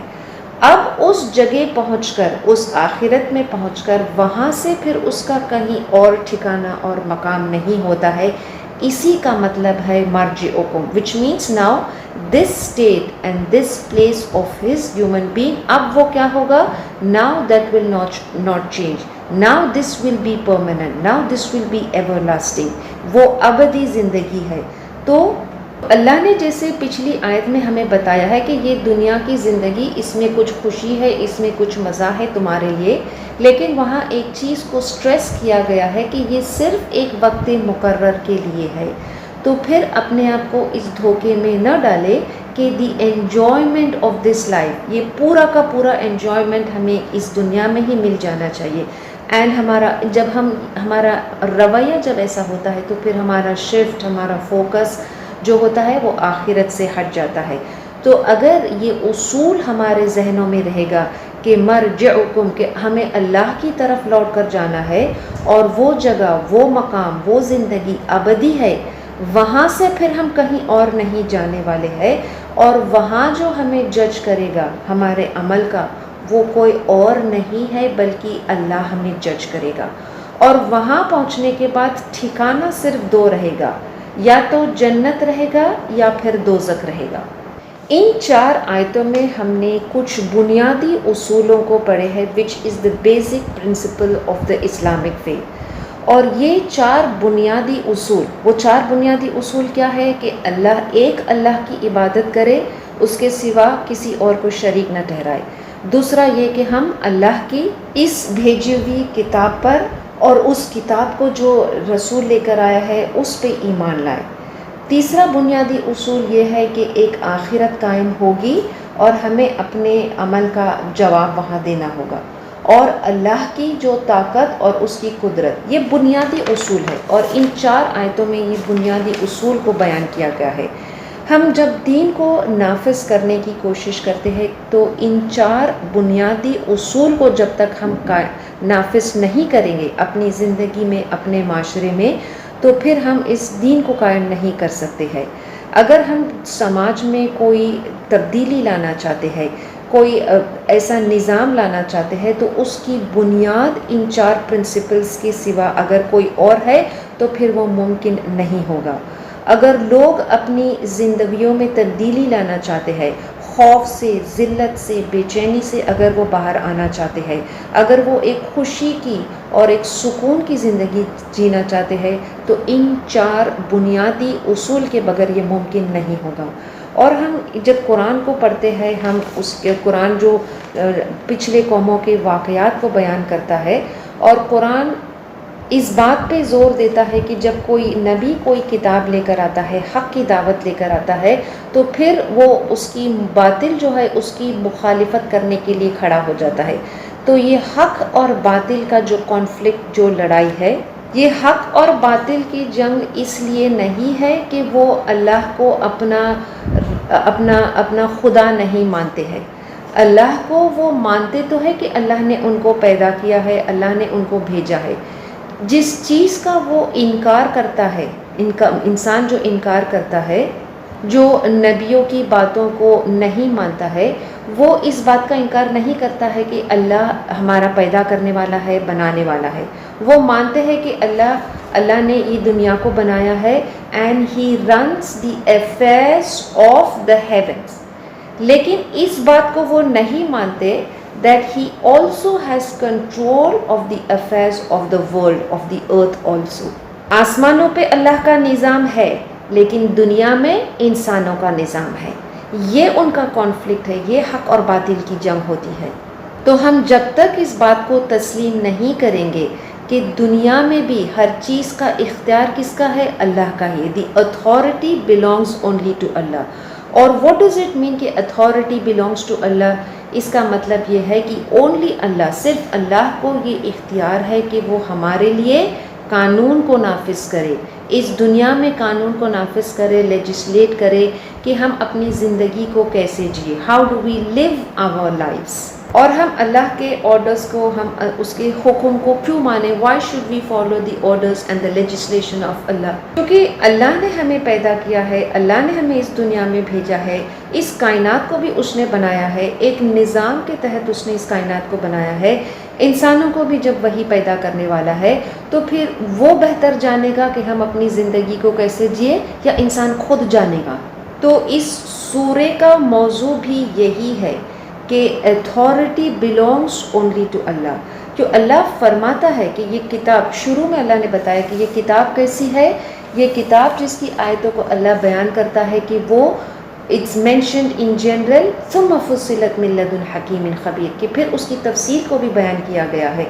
اب اس جگہ پہنچ کر، اس آخرت میں پہنچ کر، وہاں سے پھر اس کا کہیں اور ٹھکانہ اور مقام نہیں ہوتا ہے. اسی کا مطلب ہے مرجعکم which means now this state and this place of his human being، اب وہ کیا ہوگا؟ now that will not change، now this will be permanent، now this will be everlasting، وہ ابدی زندگی ہے. تو اللہ نے جیسے پچھلی آیت میں ہمیں بتایا ہے کہ یہ دنیا کی زندگی، اس میں کچھ خوشی ہے، اس میں کچھ مزہ ہے تمہارے لیے، لیکن وہاں ایک چیز کو سٹریس کیا گیا ہے کہ یہ صرف ایک وقت مقرر کے لیے ہے. تو پھر اپنے آپ کو اس دھوکے میں نہ ڈالے کہ دی انجوائمنٹ آف دس لائف، یہ پورا کا پورا انجوائمنٹ ہمیں اس دنیا میں ہی مل جانا چاہیے. اینڈ ہمارا رویہ جب ایسا ہوتا ہے تو پھر ہمارا شفٹ، ہمارا فوکس جو ہوتا ہے وہ آخرت سے ہٹ جاتا ہے. تو اگر یہ اصول ہمارے ذہنوں میں رہے گا کہ مرجعکم، کہ ہمیں اللہ کی طرف لوٹ کر جانا ہے اور وہ جگہ، وہ مقام، وہ زندگی ابدی ہے، وہاں سے پھر ہم کہیں اور نہیں جانے والے ہیں، اور وہاں جو ہمیں جج کرے گا ہمارے عمل کا وہ کوئی اور نہیں ہے بلکہ اللہ ہمیں جج کرے گا. اور وہاں پہنچنے کے بعد ٹھکانہ صرف 2 رہے گا، یا تو جنت رہے گا یا پھر دوزخ رہے گا. ان 4 آیتوں میں ہم نے کچھ بنیادی اصولوں کو پڑھے ہیں which is the basic principle of the Islamic faith. اور یہ 4 بنیادی اصول، وہ 4 بنیادی اصول کیا ہے؟ کہ ایک اللہ کی عبادت کرے، اس کے سوا کسی اور کو شریک نہ ٹھہرائے. دوسرا یہ کہ ہم اللہ کی اس بھیجی ہوئی کتاب پر اور اس کتاب کو جو رسول لے کر آیا ہے اس پہ ایمان لائے. تیسرا بنیادی اصول یہ ہے کہ ایک آخرت قائم ہوگی اور ہمیں اپنے عمل کا جواب وہاں دینا ہوگا، اور اللہ کی جو طاقت اور اس کی قدرت، یہ بنیادی اصول ہے. اور ان 4 آیتوں میں یہ بنیادی اصول کو بیان کیا گیا ہے. ہم جب دین کو نافذ کرنے کی کوشش کرتے ہیں تو ان 4 بنیادی اصول کو جب تک ہم نافذ نہیں کریں گے اپنی زندگی میں، اپنے معاشرے میں، تو پھر ہم اس دین کو قائم نہیں کر سکتے ہیں۔ اگر ہم سماج میں کوئی تبدیلی لانا چاہتے ہیں، کوئی ایسا نظام لانا چاہتے ہیں، تو اس کی بنیاد ان 4 پرنسپلز کے سوا اگر کوئی اور ہے تو پھر وہ ممکن نہیں ہوگا۔ اگر لوگ اپنی زندگیوں میں تبدیلی لانا چاہتے ہیں، خوف سے، ذلت سے، بے چینی سے اگر وہ باہر آنا چاہتے ہیں، اگر وہ ایک خوشی کی اور ایک سکون کی زندگی جینا چاہتے ہیں، تو ان 4 بنیادی اصول کے بغیر یہ ممکن نہیں ہوگا۔ اور ہم جب قرآن کو پڑھتے ہیں، ہم اس کے قرآن جو پچھلے قوموں کے واقعات کو بیان کرتا ہے، اور قرآن اس بات پہ زور دیتا ہے کہ جب کوئی نبی کوئی کتاب لے کر آتا ہے، حق کی دعوت لے کر آتا ہے، تو پھر وہ اس کی باطل جو ہے اس کی مخالفت کرنے کے لیے کھڑا ہو جاتا ہے۔ تو یہ حق اور باطل کا جو کانفلکٹ، جو لڑائی ہے، یہ حق اور باطل کی جنگ اس لیے نہیں ہے کہ وہ اللہ کو اپنا خدا نہیں مانتے ہیں۔ اللہ کو وہ مانتے تو ہے کہ اللہ نے ان کو پیدا کیا ہے، اللہ نے ان کو بھیجا ہے۔ جس چیز کا وہ انکار کرتا ہے، انسان جو انکار کرتا ہے، جو نبیوں کی باتوں کو نہیں مانتا ہے، وہ اس بات کا انکار نہیں کرتا ہے کہ اللہ ہمارا پیدا کرنے والا ہے، بنانے والا ہے۔ وہ مانتے ہیں کہ اللہ نے یہ دنیا کو بنایا ہے and he runs the affairs of the heavens۔ لیکن اس بات کو وہ نہیں مانتے that he also has control of the affairs of the world, of the earth also۔ آسمانوں پہ اللہ کا نظام ہے، لیکن دنیا میں انسانوں کا نظام ہے۔ یہ ان کا کانفلکٹ ہے، یہ حق اور باطل کی جنگ ہوتی ہے۔ تو ہم جب تک اس بات کو تسلیم نہیں کریں گے کہ دنیا میں بھی ہر چیز کا اختیار کس کا ہے؟ اللہ کا ہی۔ The authority belongs only to Allah. اور what does it mean کہ authority belongs to اللہ؟ اس کا مطلب یہ ہے کہ only اللہ، صرف اللہ کو یہ اختیار ہے کہ وہ ہمارے لیے قانون کو نافذ کرے، اس دنیا میں قانون کو نافذ کرے، لیجسلیٹ کرے کہ ہم اپنی زندگی کو کیسے جئے، how do we live our lives. اور ہم اللہ کے آرڈرز کو، ہم اس کے حکم کو کیوں مانیں؟ Why should we follow the orders and the legislation of Allah? کیونکہ اللہ نے ہمیں پیدا کیا ہے، اللہ نے ہمیں اس دنیا میں بھیجا ہے، اس کائنات کو بھی اس نے بنایا ہے، ایک نظام کے تحت اس نے اس کائنات کو بنایا ہے۔ انسانوں کو بھی جب وہی پیدا کرنے والا ہے تو پھر وہ بہتر جانے گا کہ ہم اپنی زندگی کو کیسے جئے، یا انسان خود جانے گا؟ تو اس سورے کا موضوع بھی یہی ہے کہ اتھارٹی belongs only to اللہ۔ جو اللہ فرماتا ہے کہ یہ کتاب، شروع میں اللہ نے بتایا کہ یہ کتاب کیسی ہے، یہ کتاب جس کی آیتوں کو اللہ بیان کرتا ہے کہ وہ it's mentioned in general ثم فصلت من لدن حکیم خبیر، کہ پھر اس کی تفصیل کو بھی بیان کیا گیا ہے۔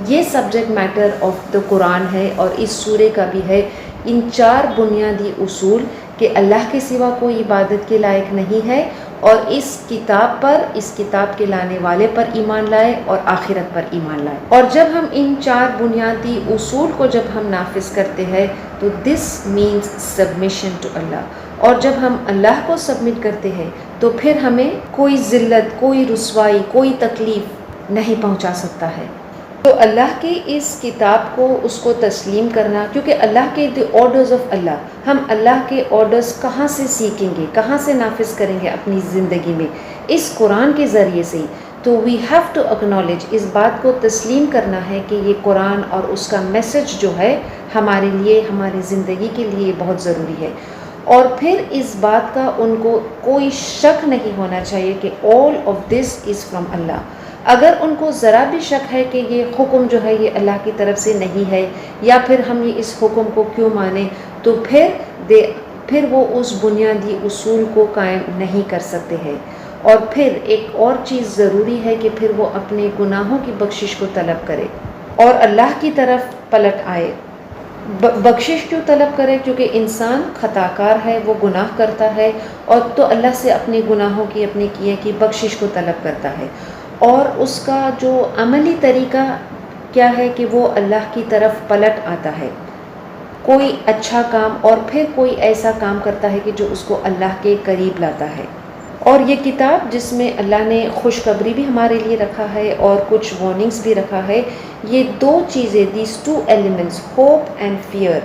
یہ سبجیکٹ میٹر آف دا قرآن ہے، اور اس سورے کا بھی ہے۔ ان 4 بنیادی اصول کہ اللہ کے سوا کوئی عبادت کے لائق نہیں ہے، اور اس کتاب پر، اس کتاب کے لانے والے پر ایمان لائے، اور آخرت پر ایمان لائے۔ اور جب ہم ان 4 بنیادی اصول کو جب ہم نافذ کرتے ہیں تو دس مینس سبمیشن ٹو اللہ۔ اور جب ہم اللہ کو سبمٹ کرتے ہیں تو پھر ہمیں کوئی ذلت، کوئی رسوائی، کوئی تکلیف نہیں پہنچا سکتا ہے۔ تو اللہ کی اس کتاب کو، اس کو تسلیم کرنا، کیونکہ اللہ کے دی آرڈرز آف اللہ، ہم اللہ کے آرڈرز کہاں سے سیکھیں گے، کہاں سے نافذ کریں گے اپنی زندگی میں؟ اس قرآن کے ذریعے سے ہی۔ تو وی ہیو ٹو اکنالج، اس بات کو تسلیم کرنا ہے کہ یہ قرآن اور اس کا میسج جو ہے ہمارے لیے، ہماری زندگی کے لیے بہت ضروری ہے۔ اور پھر اس بات کا ان کو کوئی شک نہیں ہونا چاہیے کہ all of this is from اللہ۔ اگر ان کو ذرا بھی شک ہے کہ یہ حکم جو ہے یہ اللہ کی طرف سے نہیں ہے، یا پھر ہم اس حکم کو کیوں مانیں، تو پھر وہ اس بنیادی اصول کو قائم نہیں کر سکتے ہیں۔ اور پھر ایک اور چیز ضروری ہے کہ پھر وہ اپنے گناہوں کی بخشش کو طلب کرے اور اللہ کی طرف پلٹ آئے۔ بخشش کیوں طلب کرے؟ کیونکہ انسان خطا کار ہے، وہ گناہ کرتا ہے، اور تو اللہ سے اپنے گناہوں کی، اپنے کیے کی بخشش کو طلب کرتا ہے۔ اور اس کا جو عملی طریقہ کیا ہے کہ وہ اللہ کی طرف پلٹ آتا ہے۔ کوئی اچھا کام اور پھر کوئی ایسا کام کرتا ہے کہ جو اس کو اللہ کے قریب لاتا ہے. اور یہ کتاب جس میں اللہ نے خوشخبری بھی ہمارے لیے رکھا ہے اور کچھ وارننگز بھی رکھا ہے، یہ دو چیزیں، these two elements, hope and fear,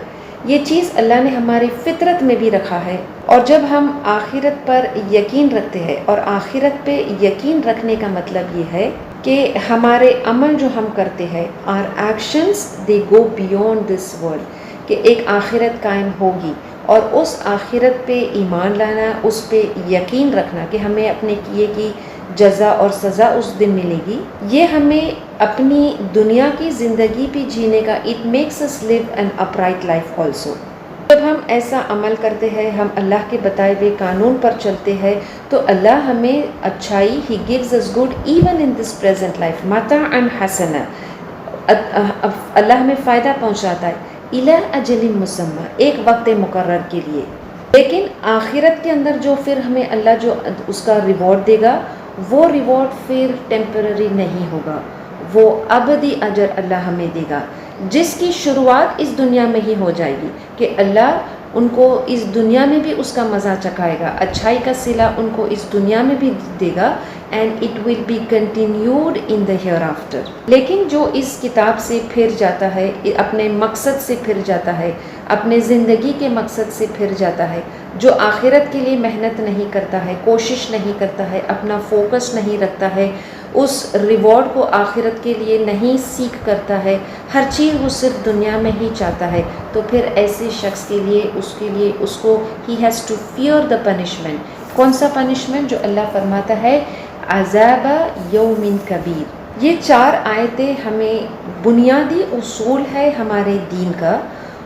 یہ چیز اللہ نے ہماری فطرت میں بھی رکھا ہے. اور جب ہم آخرت پر یقین رکھتے ہیں، اور آخرت پہ یقین رکھنے کا مطلب یہ ہے کہ ہمارے عمل جو ہم کرتے ہیں، our actions they go beyond this world، کہ ایک آخرت قائم ہوگی اور اس آخرت پہ ایمان لانا، اس پہ یقین رکھنا کہ ہمیں اپنے کیے کی جزا اور سزا اس دن ملے گی، یہ ہمیں اپنی دنیا کی زندگی بھی جینے کا it makes us live an upright life also. جب ہم ایسا عمل کرتے ہیں، ہم اللہ کے بتائے ہوئے قانون پر چلتے ہیں، تو اللہ ہمیں اچھائی He gives us good even in this present life. متاعا حسنا، اللہ ہمیں فائدہ پہنچاتا ہے، الی اجل مسمى، ایک وقت مقرر کے لیے. لیکن آخرت کے اندر جو پھر ہمیں اللہ جو اس کا ریوارڈ دے گا، وہ ریوارڈ پھر ٹیمپرری نہیں ہوگا، وہ ابدی اجر اللہ ہمیں دے گا، جس کی شروعات اس دنیا میں ہی ہو جائے گی کہ اللہ ان کو اس دنیا میں بھی اس کا مزہ چکھائے گا، اچھائی کا صلہ ان کو اس دنیا میں بھی دے گا، and it will be continued in the hereafter. لیکن جو اس کتاب سے پھر جاتا ہے، اپنے مقصد سے پھر جاتا ہے، اپنے زندگی کے مقصد سے پھر جاتا ہے، جو آخرت کے لیے محنت نہیں کرتا ہے، کوشش نہیں کرتا ہے، اپنا فوکس نہیں رکھتا ہے، اس ریوارڈ کو آخرت کے لیے نہیں سیکھ کرتا ہے، ہر چیز وہ صرف دنیا میں ہی چاہتا ہے، تو پھر ایسے شخص کے لیے اس کو he has to fear the punishment. کون سا پنشمنٹ؟ جو اللہ فرماتا ہے عذاب یوم کبیر. یہ 4 آیتیں ہمیں بنیادی اصول ہے ہمارے دین کا،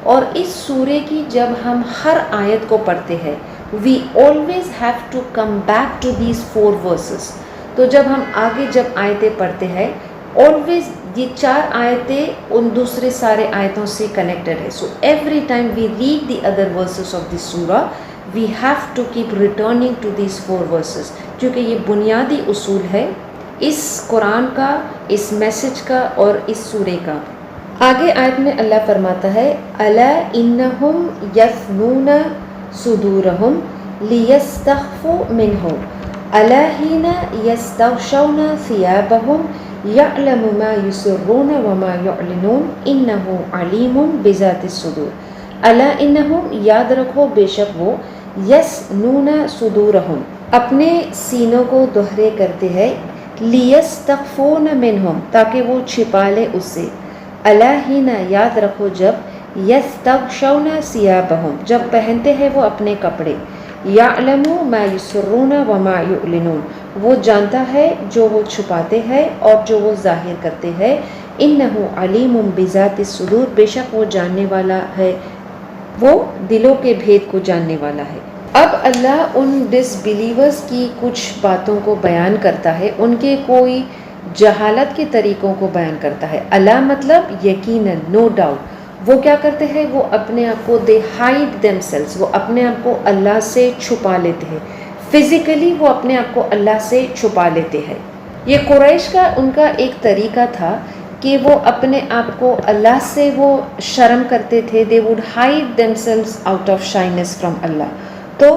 اور اس سورے کی جب ہم ہر آیت کو پڑھتے ہیں we always have to come back to these 4 verses. تو جب ہم آگے جب آیتیں پڑھتے ہیں always یہ 4 آیتیں ان دوسرے سارے آیتوں سے کنیکٹڈ ہے. So every time we read the other verses of this surah we have to keep returning to these 4 verses، کیونکہ یہ بنیادی اصول ہے اس قرآن کا، اس میسج کا اور اس سورے کا. آگے آیت میں اللہ فرماتا ہے الا انہم یثنون صدورہم لیستخفوا منہ الا حین یستغشون ثیابہم یعلم ما یسرون وما یعلنون انہ علیم بذات الصدور. الا انہم، یاد رکھو بے شک وہ، یثنون صدورہم، اپنے سینوں کو دوہرے کرتے ہیں، لیستخفون منہم، تاکہ وہ چھپا لے اس سے. الا حین، یاد رکھو جب، یستغشون ثیابہم، جب پہنتے ہیں وہ اپنے کپڑے، یعلم ما یسرون وما یعلنون، وہ جانتا ہے جو وہ چھپاتے ہیں اور جو وہ ظاہر کرتے ہیں. انہ علیم بذات الصدور، بے شک وہ جاننے والا ہے، وہ دلوں کے بھید کو جاننے والا ہے. اب اللہ ان ڈس بلیورز کی کچھ باتوں کو بیان کرتا ہے، ان کے کوئی جہالت کے طریقوں کو بیان کرتا ہے. اللہ مطلب یقیناً، نو ڈاؤٹ، وہ کیا کرتے ہیں، وہ اپنے آپ کو دے ہائڈ دیم سیلز، وہ اپنے آپ کو اللہ سے چھپا لیتے ہیں، فزیکلی وہ اپنے آپ کو اللہ سے چھپا لیتے ہیں. یہ قریش کا ان کا ایک طریقہ تھا کہ وہ اپنے آپ کو اللہ سے وہ شرم کرتے تھے. They would hide themselves out of shyness from Allah. تو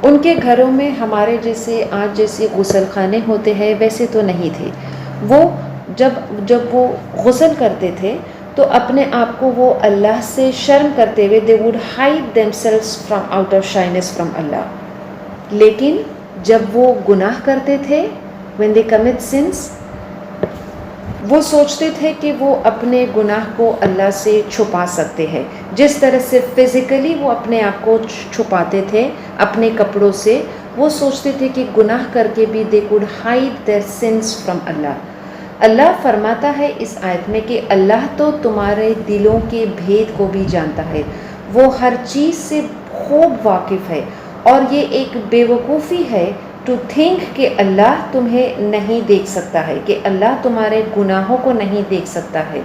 ان کے گھروں میں ہمارے جیسے آج جیسے غسل خانے ہوتے ہیں ویسے تو نہیں تھے. وہ جب وہ غسل کرتے تھے تو اپنے آپ کو وہ اللہ سے شرم کرتے ہوئے they would hide themselves from out of shyness from Allah. لیکن جب وہ گناہ کرتے تھے when they commit sins، وہ سوچتے تھے کہ وہ اپنے گناہ کو اللہ سے چھپا سکتے ہیں، جس طرح سے فزیکلی وہ اپنے آپ کو چھپاتے تھے اپنے کپڑوں سے، وہ سوچتے تھے کہ گناہ کر کے بھی they could hide their sins from اللہ. اللہ فرماتا ہے اس آیت میں کہ اللہ تو تمہارے دلوں کے بھید کو بھی جانتا ہے، وہ ہر چیز سے خوب واقف ہے. اور یہ ایک بے وقوفی ہے ٹو تھنک کہ اللہ تمہیں نہیں دیکھ سکتا ہے، کہ اللہ تمہارے گناہوں کو نہیں دیکھ سکتا ہے.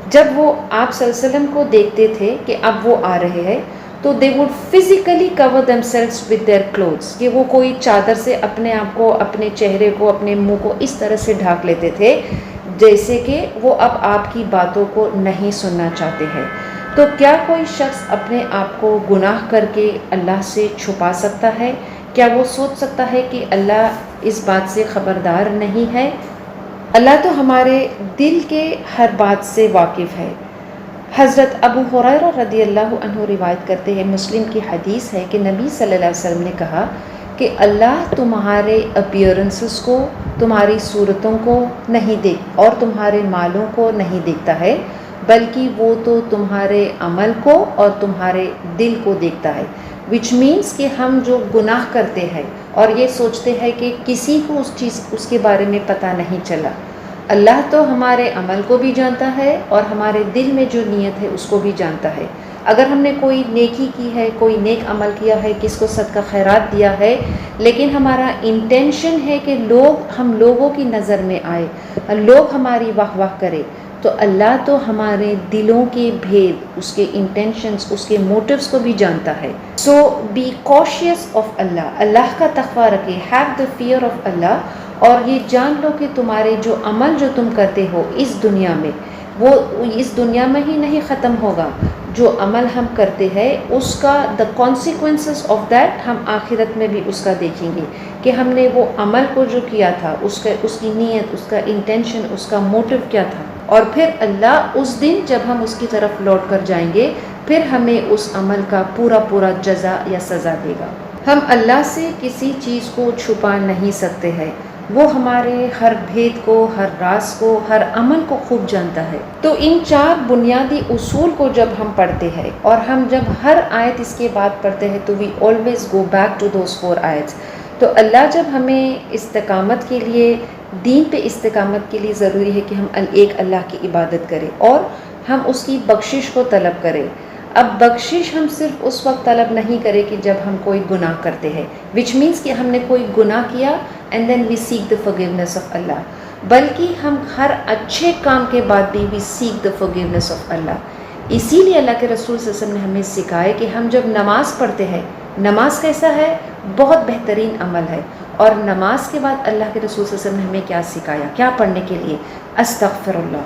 جب وہ آپ صلی اللہ علیہ وسلم کو دیکھتے تھے کہ اب وہ آ رہے ہیں تو they would physically cover themselves with their clothes، کہ وہ کوئی چادر سے اپنے آپ کو، اپنے چہرے کو، اپنے منہ کو اس طرح سے ڈھانک لیتے تھے جیسے کہ وہ اب آپ کی باتوں کو نہیں سننا چاہتے ہیں. تو کیا کوئی شخص اپنے آپ کو گناہ کر کے اللہ سے چھپا سکتا ہے؟ کیا وہ سوچ سکتا ہے کہ اللہ اس بات سے خبردار نہیں ہے؟ اللہ تو ہمارے دل کے ہر بات سے واقف ہے۔ حضرت ابو ہریرہ رضی اللہ عنہ روایت کرتے ہیں، مسلم کی حدیث ہے کہ نبی صلی اللہ علیہ وسلم نے کہا کہ اللہ تمہارے اپیئرنسز کو، تمہاری صورتوں کو نہیں دیکھ اور تمہارے مالوں کو نہیں دیکھتا ہے، بلکہ وہ تو تمہارے عمل کو اور تمہارے دل کو دیکھتا ہے۔ وچ مینس کہ ہم جو گناہ کرتے ہیں اور یہ سوچتے ہیں کہ کسی کو اس کے بارے میں پتہ نہیں چلا، اللہ تو ہمارے عمل کو بھی جانتا ہے اور ہمارے دل میں جو نیت ہے اس کو بھی جانتا ہے۔ اگر ہم نے کوئی نیکی کی ہے، کوئی نیک عمل کیا ہے، کس کو صدقہ خیرات دیا ہے، لیکن ہمارا انٹینشن ہے کہ ہم لوگوں کی نظر میں آئے، لوگ ہماری واہ واہ کرے، تو اللہ تو ہمارے دلوں کے بھید، اس کے انٹینشنز، اس کے موٹیوز کو بھی جانتا ہے۔ سو بی کوشیس آف اللہ، اللہ کا تقویٰ رکھے، ہیو دا فیئر آف اللہ، اور یہ جان لو کہ تمہارے جو عمل جو تم کرتے ہو اس دنیا میں، وہ اس دنیا میں ہی نہیں ختم ہوگا۔ جو عمل ہم کرتے ہیں اس کا دا کانسیکوینسز آف دیٹ ہم آخرت میں بھی اس کا دیکھیں گے کہ ہم نے وہ عمل کو جو کیا تھا، اس کی نیت، اس کا انٹینشن، اس کا موٹیو کیا تھا، اور پھر اللہ اس دن جب ہم اس کی طرف لوٹ کر جائیں گے پھر ہمیں اس عمل کا پورا جزا یا سزا دے گا۔ ہم اللہ سے کسی چیز کو چھپا نہیں سکتے ہیں، وہ ہمارے ہر بھید کو، ہر راز کو، ہر عمل کو خوب جانتا ہے۔ تو ان 4 بنیادی اصول کو جب ہم پڑھتے ہیں اور ہم جب ہر آیت اس کے بعد پڑھتے ہیں تو we always go back to those 4 آیتس۔ تو اللہ جب ہمیں استقامت کے لیے، دین پہ استقامت کے لیے ضروری ہے کہ ہم ایک اللہ کی عبادت کریں اور ہم اس کی بخشش کو طلب کریں۔ اب بخشش ہم صرف اس وقت طلب نہیں کریں کہ جب ہم کوئی گناہ کرتے ہیں، وچ مینس کہ ہم نے کوئی گناہ کیا and then we seek the forgiveness آف اللہ، بلکہ ہم ہر اچھے کام کے بعد بھی وی سیک دا forgiveness آف اللہ۔ اسی لیے اللہ کے رسول صلی اللہ علیہ وسلم نے ہمیں سکھایا کہ ہم جب نماز پڑھتے ہیں، نماز کیسا ہے؟ بہت بہترین عمل ہے، اور نماز کے بعد اللہ کے رسول صلی اللہ علیہ وسلم نے ہمیں کیا سکھایا، کیا پڑھنے کے لیے؟ استغفر اللہ،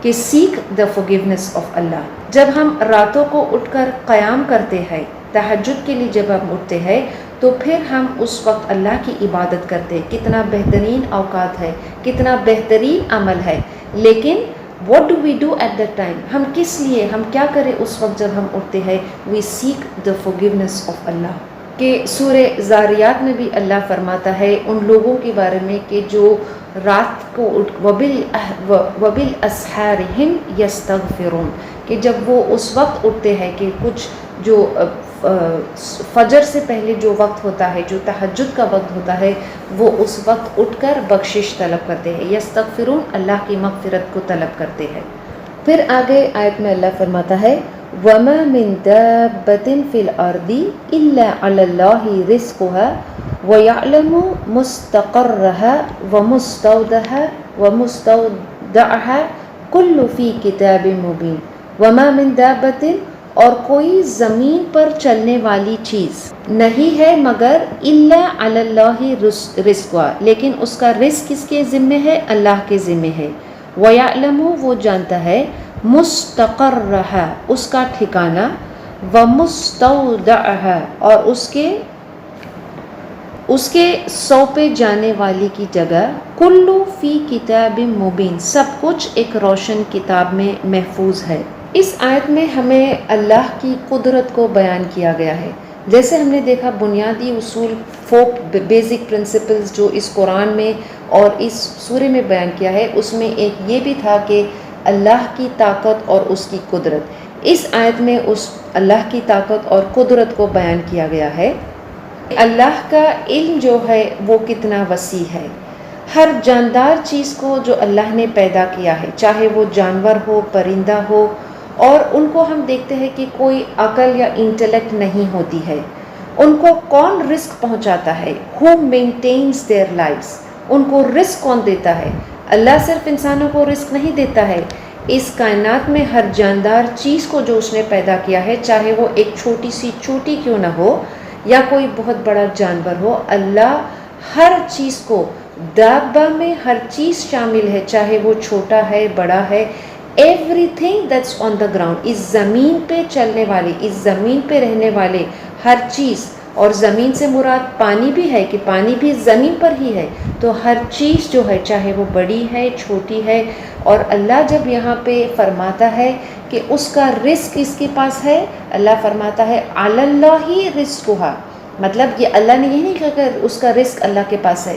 کہ سیک دا forgiveness آف اللہ۔ جب ہم راتوں کو اٹھ کر قیام کرتے ہیں، تہجد کے لیے جب ہم اٹھتے ہیں تو پھر ہم اس وقت اللہ کی عبادت کرتے ہیں۔ کتنا بہترین اوقات ہے، کتنا بہترین عمل ہے، لیکن what do we do at that time؟ ہم کس لیے، ہم کیا کریں اس وقت جب ہم اٹھتے ہیں؟ we seek the forgiveness of اللہ۔ کہ سورہ زاریات میں بھی اللہ فرماتا ہے ان لوگوں کے بارے میں کہ جو رات کو وَبِالْأَسْحَارِ هُمْ يَسْتَغْفِرُونَ، کہ جب وہ اس وقت اٹھتے ہیں کہ کچھ جو فجر سے پہلے جو وقت ہوتا ہے، جو تہجد کا وقت ہوتا ہے، وہ اس وقت اٹھ کر بخشش طلب کرتے ہیں، یستغفرون، اللہ کی مغفرت کو طلب کرتے ہیں۔ پھر آگے آیت میں اللہ فرماتا ہے وَمَا مِن دَابَّةٍ فِي الْأَرْضِ إِلَّا عَلَى اللَّهِ رِزْقُهَا وَيَعْلَمُ مُسْتَقَرَّهَا وَمُسْتَوْدَعَهَا كُلٌّ فِي كِتَابٍ مُبِينٍ۔ وَمَا مِن دَابَّةٍ، اور کوئی زمین پر چلنے والی چیز نہیں ہے مگر الا علی اللہ رزقها، لیکن اس کا رزق کس کے ذمے ہے؟ اللہ کے ذمے ہے۔ وَيَعْلَمُ، وہ جانتا ہے، مستقرها، اس کا ٹھکانہ، ومستودعها، اور اس کے سونپے جانے والی کی جگہ، کل فی کتاب مبین، سب کچھ ایک روشن کتاب میں محفوظ ہے۔ اس آیت میں ہمیں اللہ کی قدرت کو بیان کیا گیا ہے۔ جیسے ہم نے دیکھا بنیادی اصول، بیسک پرنسپلز جو اس قرآن میں اور اس سورے میں بیان کیا ہے، اس میں ایک یہ بھی تھا کہ اللہ کی طاقت اور اس کی قدرت۔ اس آیت میں اس اللہ کی طاقت اور قدرت کو بیان کیا گیا ہے۔ اللہ کا علم جو ہے وہ کتنا وسیع ہے، ہر جاندار چیز کو جو اللہ نے پیدا کیا ہے، چاہے وہ جانور ہو، پرندہ ہو، اور ان کو ہم دیکھتے ہیں کہ کوئی عقل یا انٹلیکٹ نہیں ہوتی ہے، ان کو کون رزق پہنچاتا ہے؟ who maintains their lives، ان کو رزق کون دیتا ہے؟ اللہ صرف انسانوں کو رزق نہیں دیتا ہے، اس کائنات میں ہر جاندار چیز کو جو اس نے پیدا کیا ہے، چاہے وہ ایک چھوٹی سی چوٹی کیوں نہ ہو یا کوئی بہت بڑا جانور ہو، اللہ ہر چیز کو، دابہ میں ہر چیز شامل ہے، چاہے وہ چھوٹا ہے، بڑا ہے، everything that's on the ground, اس زمین پہ چلنے والی، اس زمین پہ رہنے والے ہر چیز، اور زمین سے مراد پانی بھی ہے کہ پانی بھی زمین پر ہی ہے، تو ہر چیز جو ہے چاہے وہ بڑی ہے چھوٹی ہے، اور اللہ جب یہاں پہ فرماتا ہے کہ اس کا رزق اس کے پاس ہے، اللہ فرماتا ہے علی اللہ رزقھا، مطلب یہ اللہ نے یہ نہیں کہا کہ اس کا رزق اللہ کے پاس ہے،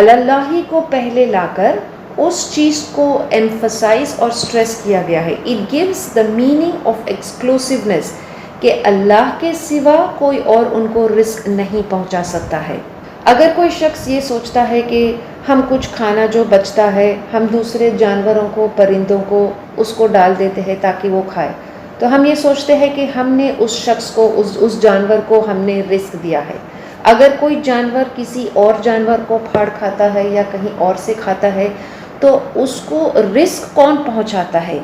اللہ کو پہلے لا کر اس چیز کو ایمفسائز اور سٹریس کیا گیا ہے. It gives the meaning of exclusiveness کہ اللہ کے سوا کوئی اور ان کو رزق نہیں پہنچا سکتا ہے. اگر کوئی شخص یہ سوچتا ہے کہ ہم کچھ کھانا جو بچتا ہے ہم دوسرے جانوروں کو، پرندوں کو اس کو ڈال دیتے ہیں تاکہ وہ کھائے، تو ہم یہ سوچتے ہیں کہ ہم نے اس شخص کو، اس جانور کو ہم نے رزق دیا ہے. اگر کوئی جانور کسی اور جانور کو پھاڑ کھاتا ہے یا کہیں اور سے کھاتا ہے تو اس کو رزق کون پہنچاتا ہے؟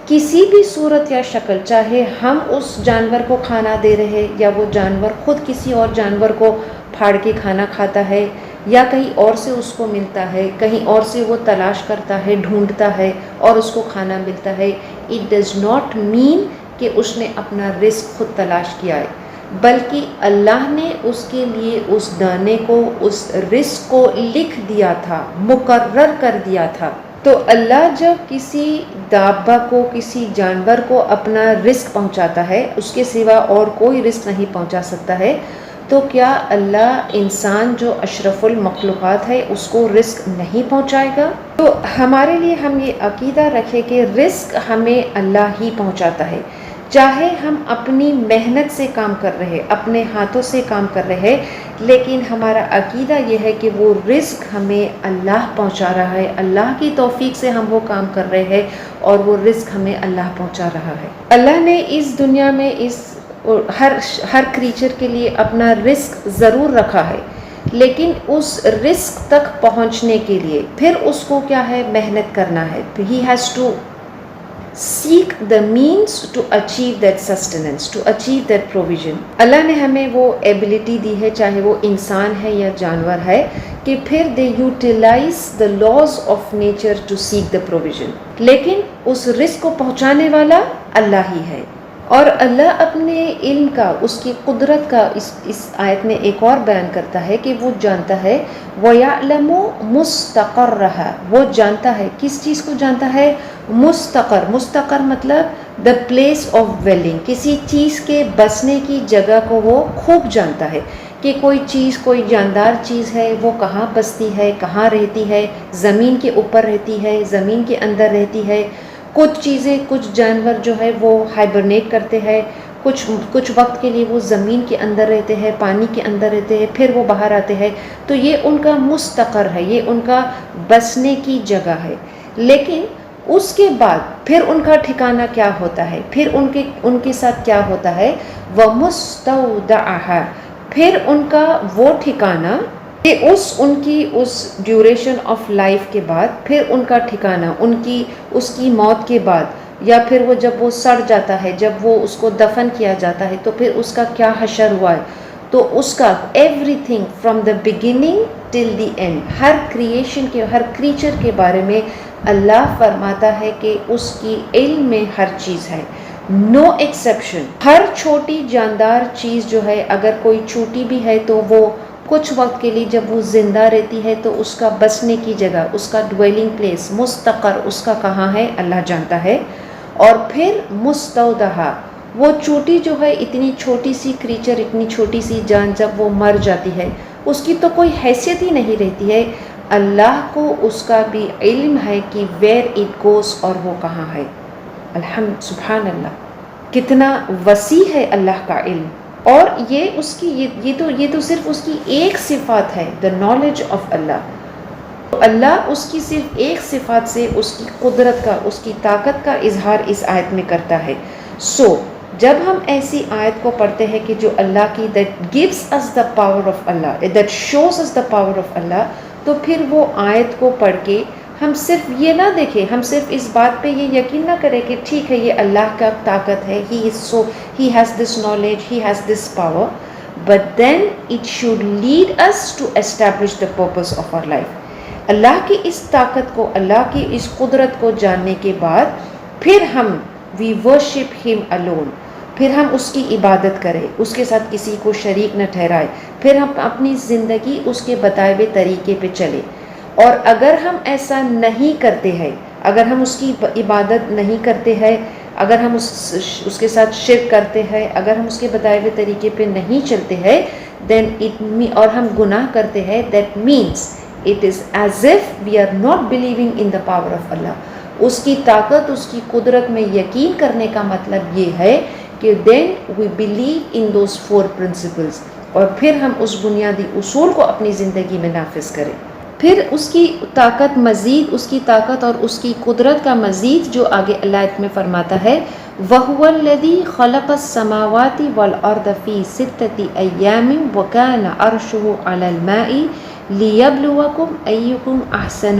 کسی بھی صورت یا شکل، چاہے ہم اس جانور کو کھانا دے رہے یا وہ جانور خود کسی اور جانور کو پھاڑ کے کھانا کھاتا ہے یا کہیں اور سے اس کو ملتا ہے، کہیں اور سے وہ تلاش کرتا ہے، ڈھونڈتا ہے اور اس کو کھانا ملتا ہے. اٹ ڈز ناٹ مین کہ اس نے اپنا رزق خود تلاش کیا ہے، بلکہ اللہ نے اس کے لیے اس دانے کو، اس رزق کو لکھ دیا تھا، مقرر کر دیا تھا. تو اللہ جب کسی دابہ کو، کسی جانور کو اپنا رزق پہنچاتا ہے، اس کے سوا اور کوئی رزق نہیں پہنچا سکتا ہے، تو کیا اللہ انسان جو اشرف المخلوقات ہے اس کو رزق نہیں پہنچائے گا؟ تو ہمارے لیے ہم یہ عقیدہ رکھیں کہ رزق ہمیں اللہ ہی پہنچاتا ہے. چاہے ہم اپنی محنت سے کام کر رہے، اپنے ہاتھوں سے کام کر رہے، لیکن ہمارا عقیدہ یہ ہے کہ وہ رزق ہمیں اللہ پہنچا رہا ہے، اللہ کی توفیق سے ہم وہ کام کر رہے ہیں اور وہ رزق ہمیں اللہ پہنچا رہا ہے. اللہ نے اس دنیا میں ہر کریچر کے لیے اپنا رزق ضرور رکھا ہے، لیکن اس رزق تک پہنچنے کے لیے پھر اس کو کیا ہے؟ محنت کرنا ہے. He has to seek the means to achieve that sustenance, to achieve that provision. اللہ نے ہمیں وہ ایبلٹی دی ہے، چاہے وہ انسان ہے یا جانور ہے، کہ پھر they utilize the laws of nature to seek the provision. لیکن اس رزق کو پہنچانے والا اللہ ہی ہے. اور اللہ اپنے علم کا، اس کی قدرت کا اس آیت میں ایک اور بیان کرتا ہے کہ وہ جانتا ہے وَيَعْلَمُ مُسْتَقَرَّهَا، وہ جانتا ہے کس چیز کو جانتا ہے؟ مستقر مطلب the place of dwelling، کسی چیز کے بسنے کی جگہ کو وہ خوب جانتا ہے کہ کوئی چیز، کوئی جاندار چیز ہے وہ کہاں بستی ہے، کہاں رہتی ہے، زمین کے اوپر رہتی ہے، زمین کے اندر رہتی ہے. کچھ چیزیں، کچھ جانور جو ہے وہ ہائبرنیٹ کرتے ہیں، کچھ وقت کے لیے وہ زمین کے اندر رہتے ہیں، پانی کے اندر رہتے ہیں، پھر وہ باہر آتے ہیں. تو یہ ان کا مستقر ہے، یہ ان کا بسنے کی جگہ ہے. لیکن اس کے بعد پھر ان کا ٹھکانہ کیا ہوتا ہے؟ پھر ان کے ساتھ کیا ہوتا ہے؟ وَمُسْتَوْدَعَهَا، پھر ان کا وہ ٹھکانہ کہ ان کی ڈیوریشن آف لائف کے بعد، پھر ان کا ٹھکانہ اس کی موت کے بعد، یا پھر وہ جب وہ سڑ جاتا ہے، جب وہ اس کو دفن کیا جاتا ہے تو پھر اس کا کیا حشر ہوا ہے. تو اس کا every thing from the beginning till the end, Hare creation کے، ہر کریچر کے بارے میں اللہ فرماتا ہے کہ اس کی علم میں ہر چیز ہے، نو ایکسیپشن. ہر چھوٹی جاندار چیز جو ہے، اگر کوئی چھوٹی بھی ہے تو وہ کچھ وقت کے لیے جب وہ زندہ رہتی ہے تو اس کا بسنے کی جگہ، اس کا ڈویلنگ پلیس، مستقر اس کا کہاں ہے اللہ جانتا ہے. اور پھر مستودعہ، وہ چوٹی جو ہے، اتنی چھوٹی سی کریچر، اتنی چھوٹی سی جان جب وہ مر جاتی ہے اس کی تو کوئی حیثیت ہی نہیں رہتی ہے. اللہ کو اس کا بھی علم ہے کہ ویئر اٹ گوز، اور وہ کہاں ہے. سبحان اللہ، کتنا وسیع ہے اللہ کا علم. اور یہ اس کی یہ تو صرف اس کی ایک صفات ہے، the knowledge of اللہ. اللہ اس کی صرف ایک صفات سے اس کی قدرت کا، اس کی طاقت کا اظہار اس آیت میں کرتا ہے. جب ہم ایسی آیت کو پڑھتے ہیں کہ جو اللہ کی that gives us the power of Allah, that shows us the power of Allah، تو پھر وہ آیت کو پڑھ کے ہم صرف یہ نہ دیکھیں، ہم صرف اس بات پہ یہ یقین نہ کریں کہ ٹھیک ہے یہ اللہ کا طاقت ہے، he has this knowledge, he has this power, but then it should lead us to establish the purpose of our life. اللہ کی اس طاقت کو، اللہ کی اس قدرت کو جاننے کے بعد پھر ہم وی ورشپ ہم الون، پھر ہم اس کی عبادت کریں، اس کے ساتھ کسی کو شریک نہ ٹھہرائے، پھر ہم اپنی زندگی اس کے بتائے ہوئے طریقے پہ چلیں۔ اور اگر ہم ایسا نہیں کرتے ہیں، اگر ہم اس کی عبادت نہیں کرتے ہیں، اگر ہم اس کے ساتھ شرک کرتے ہیں، اگر ہم اس کے بتائے ہوئے طریقے پہ نہیں چلتے ہیں، اور ہم گناہ کرتے ہیں، that means it is as if we are not believing in the power of Allah. اس کی طاقت، اس کی قدرت میں یقین کرنے کا مطلب یہ ہے کہ then we believe in those 4 principles, اور پھر ہم اس بنیادی اصول کو اپنی زندگی میں نافذ کریں۔ پھر اس کی طاقت مزید، اس کی طاقت اور اس کی قدرت کا مزید جو آگے اللہ آیت میں فرماتا ہے، وَهُوَ الَّذِي خَلَقَ السَّمَاوَاتِ وَالْأَرْضَ فِي سِتَّةِ أَيَّامٍ وَكَانَ عَرْشُهُ عَلَى الْمَاءِ لِيَبْلُوَكُمْ أَيُّكُمْ أَحْسَنُ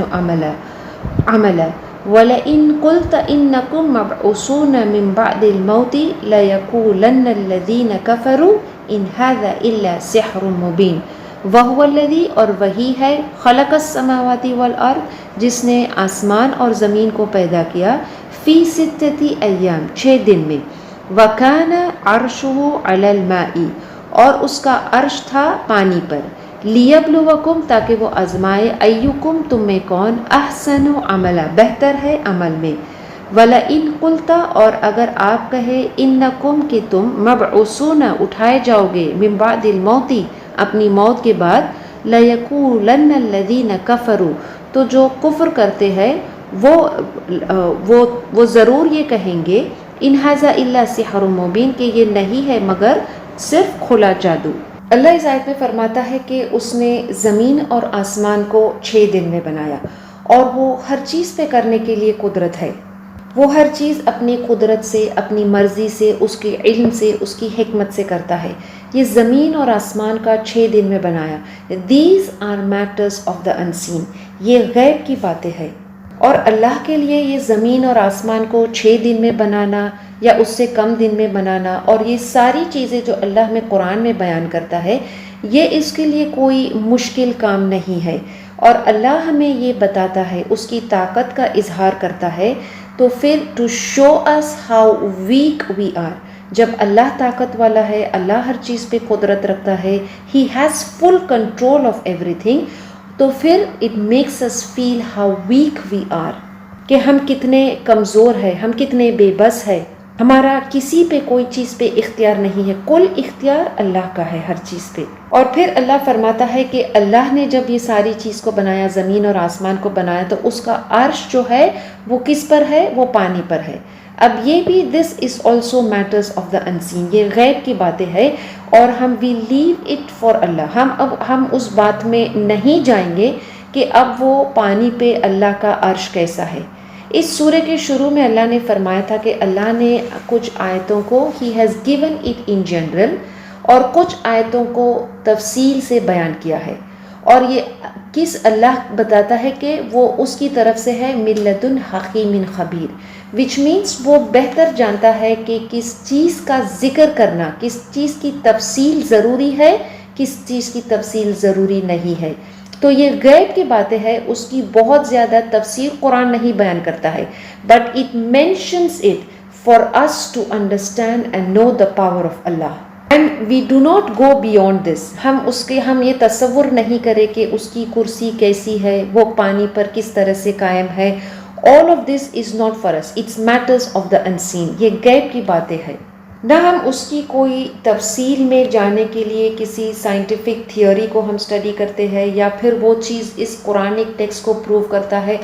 عَمَلًا وَلَئِن قُلْتَ إِنَّكُمْ مَبْعُوثُونَ مِنْ بَعْدِ الْمَوْتِ لَيَقُولَنَّ الَّذِينَ كَفَرُوا إِنْ هَذَا إِلَّا سِحْرٌ مُبِينٌ۔ وَهُوَ الَّذِي، اور وہی ہے، خلق السماوات والارض، جس نے آسمان اور زمین کو پیدا کیا، فی 6 ایام، 6 دن میں، وَكَانَ عَرْشُهُ عَلَى الْمَاءِ، اور اس کا عرش تھا پانی پر، لِيَبْلُوَكُمْ، تاکہ وہ آزمائے، ایُّکم، تم میں کون، احسن عملا، بہتر ہے عمل میں، وَلَئِن قُلْتَ، اور اگر آپ کہے، اِنَّکُمْ، کہ تم، مبعوثون، اٹھائے جاؤ گے، من بعد الموت، اپنی موت کے بعد، لَيَقُولَنَّ الَّذِينَ كَفَرُوا، تو جو کفر کرتے ہیں وہ ضرور یہ کہیں گے، ان ھذا الا سحر مبین، کہ یہ نہیں ہے مگر صرف کھلا جادو۔ اللہ اس آیت میں فرماتا ہے کہ اس نے زمین اور آسمان کو 6 دن میں بنایا، اور وہ ہر چیز پہ کرنے کے لیے قدرت ہے، وہ ہر چیز اپنی قدرت سے، اپنی مرضی سے، اس کے علم سے، اس کی حکمت سے کرتا ہے۔ یہ زمین اور آسمان کا 6 دن میں بنایا۔ These are matters of the unseen، یہ غیب کی باتیں ہیں، اور اللہ کے لیے یہ زمین اور آسمان کو 6 دن میں بنانا یا اس سے کم دن میں بنانا، اور یہ ساری چیزیں جو اللہ میں قرآن میں بیان کرتا ہے، یہ اس کے لیے کوئی مشکل کام نہیں ہے، اور اللہ ہمیں یہ بتاتا ہے، اس کی طاقت کا اظہار کرتا ہے، تو پھر to show us how weak we are, جب اللہ طاقت والا ہے، اللہ ہر چیز پہ قدرت رکھتا ہے، he has full control of everything, تو پھر it makes us feel how weak we are, کہ ہم کتنے کمزور ہیں، ہم کتنے بے بس ہیں، ہمارا کسی پہ کوئی چیز پہ اختیار نہیں ہے، کل اختیار اللہ کا ہے ہر چیز پہ۔ اور پھر اللہ فرماتا ہے کہ اللہ نے جب یہ ساری چیز کو بنایا، زمین اور آسمان کو بنایا، تو اس کا عرش جو ہے وہ کس پر ہے؟ وہ پانی پر ہے۔ اب یہ بھی this is also matters of the unseen, یہ غیب کی باتیں ہیں، اور ہم وی لیو اٹ فار اللہ، ہم اس بات میں نہیں جائیں گے کہ اب وہ پانی پہ اللہ کا عرش کیسا ہے۔ اس سورہ کے شروع میں اللہ نے فرمایا تھا کہ اللہ نے کچھ آیتوں کو he has given it in general, اور کچھ آیتوں کو تفصیل سے بیان کیا ہے، اور یہ کس اللہ بتاتا ہے کہ وہ اس کی طرف سے ہے، من لدن حکیم خبیر، وچ مینس وہ بہتر جانتا ہے کہ کس چیز کا ذکر کرنا، کس چیز کی تفصیل ضروری ہے، کس چیز کی تفصیل ضروری نہیں ہے۔ تو یہ غیب کی باتیں ہیں، اس کی بہت زیادہ تفسیر قرآن نہیں بیان کرتا ہے، but it mentions it for us to understand and know the power of Allah, and we do not go beyond this, ہم یہ تصور نہیں کریں کہ اس کی کرسی کیسی ہے، وہ پانی پر کس طرح سے قائم ہے، all of this is not for us, it's matters of the unseen، یہ غیب کی باتیں ہیں، نہ ہم اس کی کوئی تفصیل میں جانے کے لیے کسی سائنٹیفک تھیوری کو ہم اسٹڈی کرتے ہیں، یا پھر وہ چیز اس قرآنک ٹیکسٹ کو پروو کرتا ہے۔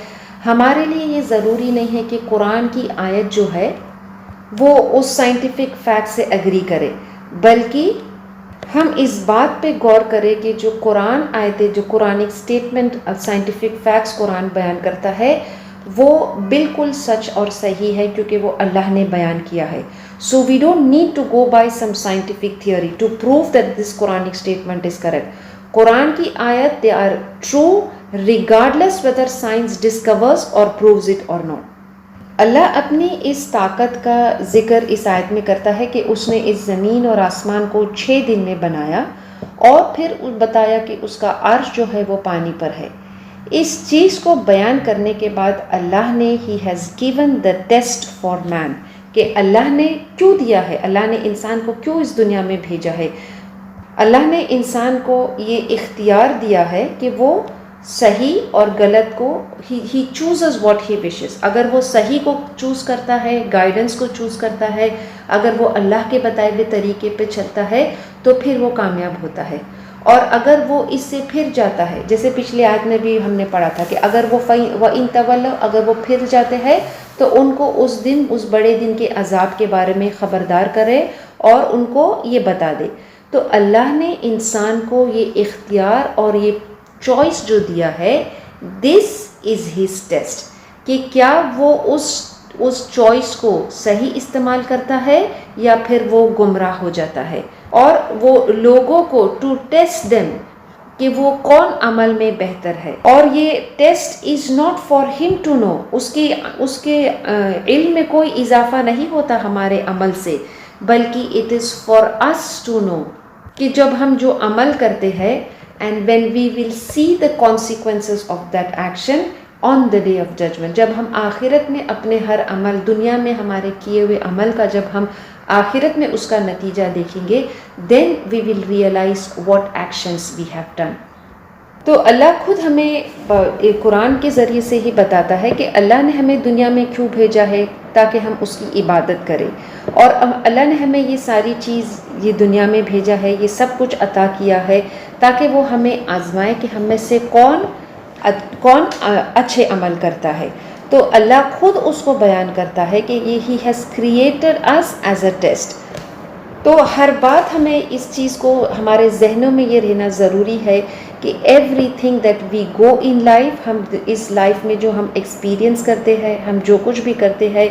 ہمارے لیے یہ ضروری نہیں ہے کہ قرآن کی آیت جو ہے وہ اس سائنٹیفک فیکٹ سے ایگری کرے، بلکہ ہم اس بات پہ غور کریں کہ جو قرآن آیتیں، جو قرآنک اسٹیٹمنٹ، سائنٹیفک فیکٹس قرآن بیان کرتا ہے، وہ بالکل سچ اور صحیح ہے، کیونکہ وہ اللہ نے بیان کیا ہے۔ So we don't need to go by some scientific theory to prove that this Quranic statement is correct. قرآن کی آیت they are true regardless whether science discovers or proves it or not. اللہ اپنی اس طاقت کا ذکر اس آیت میں کرتا ہے کہ اس نے اس زمین اور آسمان کو 6 دن میں بنایا، اور پھر بتایا کہ اس کا عرش جو ہے وہ پانی پر ہے۔ اس چیز کو بیان کرنے کے بعد اللہ نے he has given the test for man, کہ اللہ نے کیوں دیا ہے، اللہ نے انسان کو کیوں اس دنیا میں بھیجا ہے۔ اللہ نے انسان کو یہ اختیار دیا ہے کہ وہ صحیح اور غلط کو ہی چوزز واٹ ہی وشز۔ اگر وہ صحیح کو چوز کرتا ہے، گائیڈنس کو چوز کرتا ہے، اگر وہ اللہ کے بتائے ہوئے طریقے پہ چلتا ہے تو پھر وہ کامیاب ہوتا ہے، اور اگر وہ اس سے پھر جاتا ہے، جیسے پچھلی آیت میں بھی ہم نے پڑھا تھا کہ اگر وہ وَإِن تَوَلَّوْا، اگر وہ پھر جاتے ہیں تو ان کو اس دن، اس بڑے دن کے عذاب کے بارے میں خبردار کرے اور ان کو یہ بتا دے۔ تو اللہ نے انسان کو یہ اختیار اور یہ چوائس جو دیا ہے، دس از ہز ٹیسٹ، کہ کیا وہ اس چوائس کو صحیح استعمال کرتا ہے یا پھر وہ گمراہ ہو جاتا ہے، اور وہ لوگوں کو ٹو ٹیسٹ دیم کہ وہ کون عمل میں بہتر ہے۔ اور یہ ٹیسٹ از ناٹ فار ہم ٹو نو، اس کے علم میں کوئی اضافہ نہیں ہوتا ہمارے عمل سے، بلکہ it is for us to know, کہ جب ہم جو عمل کرتے ہیں and when we will see the consequences of that action on the day of judgment, جب ہم آخرت میں اپنے ہر عمل، دنیا میں ہمارے کیے ہوئے عمل کا جب ہم آخرت میں اس کا نتیجہ دیکھیں گے، then we will realize what actions we have done. تو اللہ خود ہمیں قرآن کے ذریعے سے ہی بتاتا ہے کہ اللہ نے ہمیں دنیا میں کیوں بھیجا ہے، تاکہ ہم اس کی عبادت کریں، اور اللہ نے ہمیں یہ ساری چیز یہ دنیا میں بھیجا ہے، یہ سب کچھ عطا کیا ہے تاکہ وہ ہمیں آزمائے کہ ہم میں سے کون اچھے عمل کرتا ہے۔ تو اللہ خود اس کو بیان کرتا ہے کہ یہ he has created us as a test. تو ہر بات ہمیں اس چیز کو ہمارے ذہنوں میں یہ رہنا ضروری ہے کہ everything that we go in life, ہم اس لائف میں جو ہم ایکسپیرئنس کرتے ہیں، ہم جو کچھ بھی کرتے ہیں،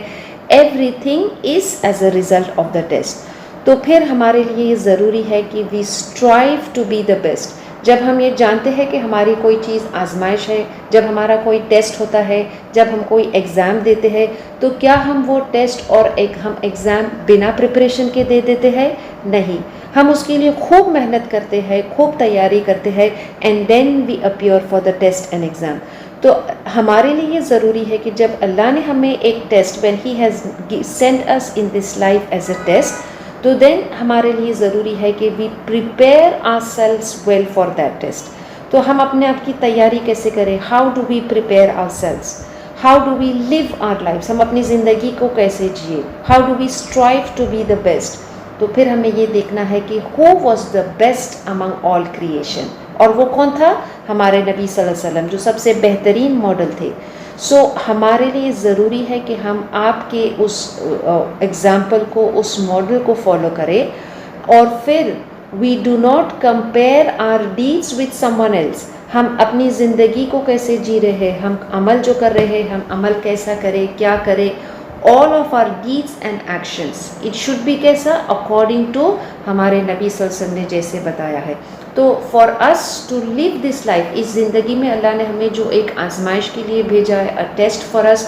everything is as a result of the test. تو پھر ہمارے لیے یہ ضروری ہے کہ we strive to be the best. جب ہم یہ جانتے ہیں کہ ہماری کوئی چیز آزمائش ہے، جب ہمارا کوئی ٹیسٹ ہوتا ہے، جب ہم کوئی ایگزام دیتے ہیں، تو کیا ہم وہ ٹیسٹ اور ہم ایگزام بنا پریپریشن کے دے دیتے ہیں؟ نہیں، ہم اس کے لیے خوب محنت کرتے ہیں، خوب تیاری کرتے ہیں، and then we appear for the test and exam. تو ہمارے لیے یہ ضروری ہے کہ جب اللہ نے ہمیں ایک test, when he has sent us in this life as a test, تو دین ہمارے لیے ضروری ہے کہ we prepare ourselves well for that test. تو ہم اپنے آپ کی تیاری کیسے کریں؟ How do we prepare ourselves, how do we live our life, ہم اپنی زندگی کو کیسے جیے، how do we strive to be the best. تو پھر ہمیں یہ دیکھنا ہے کہ who was the best Umang all creation, اور وہ کون تھا؟ ہمارے نبی صلی اللہ علیہ وسلم، جو سب سے بہترین ماڈل تھے۔ سو ہمارے لیے ضروری ہے کہ ہم آپ کے اس ایگزامپل کو، اس ماڈل کو فالو کریں، اور پھر we do not compare our deeds with someone else. ہم اپنی زندگی کو کیسے جی رہے ہیں، ہم عمل جو کر رہے ہیں، ہم عمل کیسا کریں، کیا کریں، all of our deeds and actions it should be کیسا، according to ہمارے نبی صلی اللہ علیہ وسلم نے جیسے بتایا ہے۔ تو for us to live this life، اس زندگی میں اللہ نے ہمیں جو ایک آزمائش کے لیے بھیجا ہے، a test for us،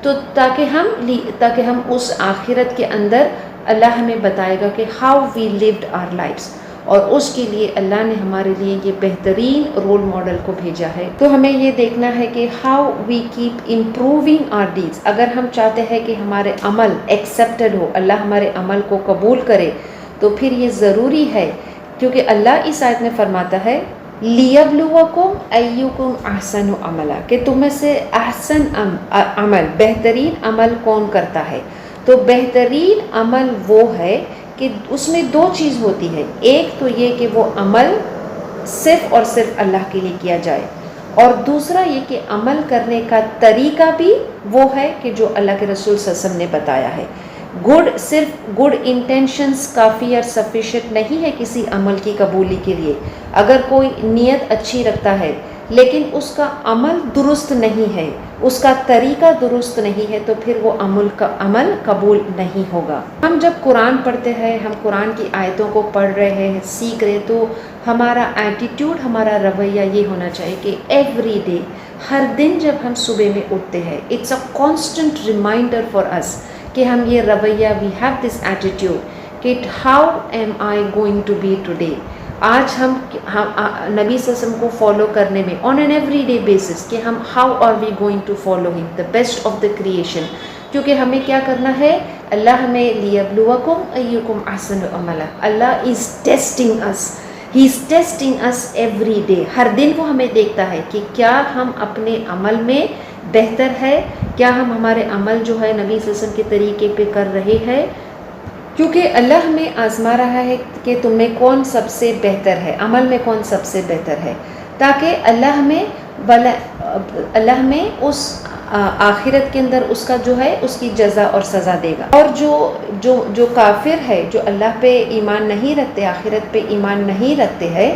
تو تاکہ ہم اس آخرت کے اندر اللہ ہمیں بتائے گا کہ how we lived our lives، اور اس کے لیے اللہ نے ہمارے لیے یہ بہترین رول ماڈل کو بھیجا ہے۔ تو ہمیں یہ دیکھنا ہے کہ how we keep improving our deeds. اگر ہم چاہتے ہیں کہ ہمارے عمل ایکسیپٹڈ ہو، اللہ ہمارے عمل کو قبول کرے، تو پھر یہ ضروری ہے، کیونکہ اللہ اس آیت میں فرماتا ہے لِيَبْلُوَكُمْ أَيُّكُمْ أَحْسَنُ عَمَلًا، کہ تم میں سے احسن عمل، بہترین عمل کون کرتا ہے۔ تو بہترین عمل وہ ہے کہ اس میں دو چیز ہوتی ہے، ایک تو یہ کہ وہ عمل صرف اور صرف اللہ کے لیے کیا جائے، اور دوسرا یہ کہ عمل کرنے کا طریقہ بھی وہ ہے کہ جو اللہ کے رسول صلی اللہ علیہ وسلم نے بتایا ہے۔ صرف گڈ انٹینشنز کافی اور سفیشینٹ نہیں ہے کسی عمل کی قبولی کے لیے۔ اگر کوئی نیت اچھی رکھتا ہے لیکن اس کا عمل درست نہیں ہے، اس کا طریقہ درست نہیں ہے، تو پھر وہ عمل قبول نہیں ہوگا۔ ہم جب قرآن پڑھتے ہیں، ہم قرآن کی آیتوں کو پڑھ رہے ہیں، سیکھ رہے، تو ہمارا ایٹیٹیوڈ، ہمارا رویہ یہ ہونا چاہیے کہ ایوری ڈے، ہر دن جب ہم صبح میں اٹھتے ہیں، it's a constant reminder for us کہ ہم یہ رویہ، وی ہیو دس ایٹیٹیوڈ کہ how am I going to be today, آج ہم نبی صلی اللہ علیہ وسلم کو فالو کرنے میں on an everyday basis کہ ہم how are we going to follow him the best of the creation, کیونکہ ہمیں کیا کرنا ہے، اللہ ہمیں لیبلوکم ایکم احسن عملا، Allah is testing us, he is testing us every day, ہر دن وہ ہمیں دیکھتا ہے کہ کیا ہم اپنے عمل میں بہتر ہے، کیا ہم ہمارے عمل جو ہے نبی صلی اللہ علیہ وسلم کے طریقے پہ کر رہے ہیں، کیونکہ اللہ ہمیں آزما رہا ہے کہ تم میں کون سب سے بہتر ہے، عمل میں کون سب سے بہتر ہے، تاکہ اللہ ہمیں اس آخرت کے اندر اس کا جو ہے اس کی جزا اور سزا دے گا۔ اور جو کافر ہے، جو اللہ پہ ایمان نہیں رکھتے، آخرت پہ ایمان نہیں رکھتے ہیں،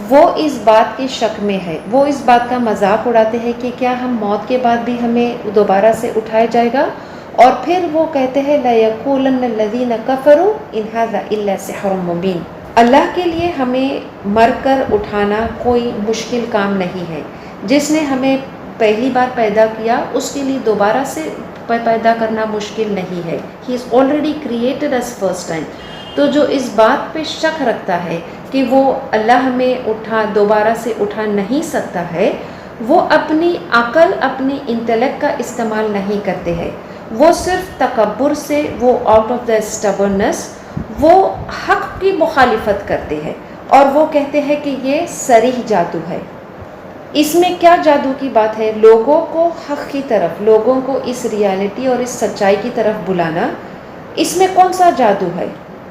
وہ اس بات کے شک میں ہے، وہ اس بات کا مذاق اڑاتے ہیں کہ کیا ہم موت کے بعد بھی ہمیں دوبارہ سے اٹھایا جائے گا، اور پھر وہ کہتے ہیں لَيَقُولَنَّ الَّذِينَ كَفَرُوا إِنْ هَذَا إِلَّا سِحْرٌ مُبِينٌ۔ اللہ کے لیے ہمیں مر کر اٹھانا کوئی مشکل کام نہیں ہے، جس نے ہمیں پہلی بار پیدا کیا اس کے لیے دوبارہ سے پیدا کرنا مشکل نہیں ہے، He has already created us first time۔ تو جو اس بات پہ شک رکھتا ہے کہ وہ اللہ ہمیں دوبارہ سے اٹھا نہیں سکتا ہے، وہ اپنی عقل، اپنی انٹلیکٹ کا استعمال نہیں کرتے ہیں، وہ صرف تکبر سے، وہ آؤٹ آف دا اسٹبرنس وہ حق کی مخالفت کرتے ہیں، اور وہ کہتے ہیں کہ یہ صریح جادو ہے۔ اس میں کیا جادو کی بات ہے؟ لوگوں کو حق کی طرف، لوگوں کو اس ریالٹی اور اس سچائی کی طرف بلانا، اس میں کون سا جادو ہے؟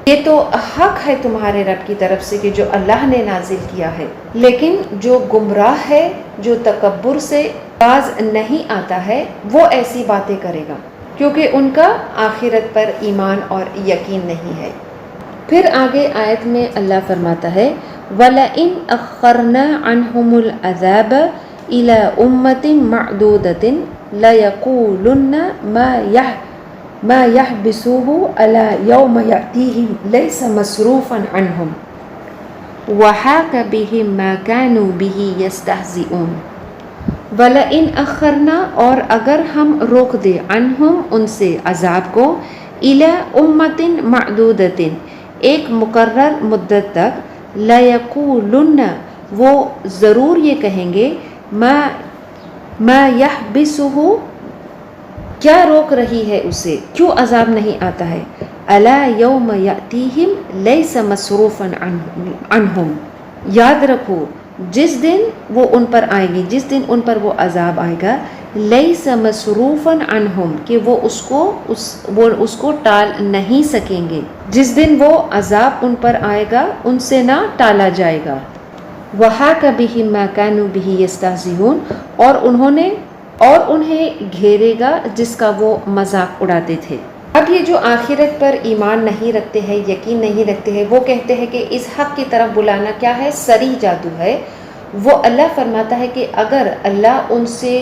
یہ تو حق ہے تمہارے رب کی طرف سے کہ جو اللہ نے نازل کیا ہے، لیکن جو گمراہ ہے، جو تکبر سے باز نہیں آتا ہے، وہ ایسی باتیں کرے گا کیونکہ ان کا آخرت پر ایمان اور یقین نہیں ہے۔ پھر آگے آیت میں اللہ فرماتا ہے وَلَئِنْ أَخَّرْنَا عَنْهُمُ الْعَذَابَ إِلَىٰ أُمَّةٍ مَعْدُودَةٍ لَيَقُولُنَّ مَا يَحْبِسُهُ أَلَا يَوْمَ يَأْتِيهِمْ لَيْسَ مَصْرُوفًا عَنْهُمْ وَحَاكَ بِهِمْ مَا كَانُوا بِهِ يَسْتَهْزِئُونَ۔ وَلَئِنْ أَخَّرْنَا، اور اگر ہم روک دے، عنہم ان سے، عذاب کو، إِلَىٰ أُمَّةٍ مَعْدُودَةٍ ایک مقرر مدت تک، لَيَقُولُنَّ وہ ضرور یہ کہیں گے، ما يَحْبِسُهُ کیا روک رہی ہے اسے، کیوں عذاب نہیں آتا ہے، أَلَا يَوْمَ يَأْتِيهِمْ لَيْسَ مَصْرُوفًا عَنْهُمْ یاد رکھو جس دن وہ ان پر آئے گی، جس دن ان پر وہ عذاب آئے گا، لیس مصروفاً عنہم کہ وہ اس کو ٹال نہیں سکیں گے، جس دن وہ عذاب ان پر آئے گا ان سے نہ ٹالا جائے گا۔ وحاک بہم ما کانوا بہ یستہزئون اور انہیں گھیرے گا جس کا وہ مذاق اڑاتے تھے۔ اب یہ جو آخرت پر ایمان نہیں رکھتے ہیں، یقین نہیں رکھتے ہیں، وہ کہتے ہیں کہ اس حق کی طرف بلانا کیا ہے، صریح جادو ہے۔ وہ اللہ فرماتا ہے کہ اگر اللہ ان سے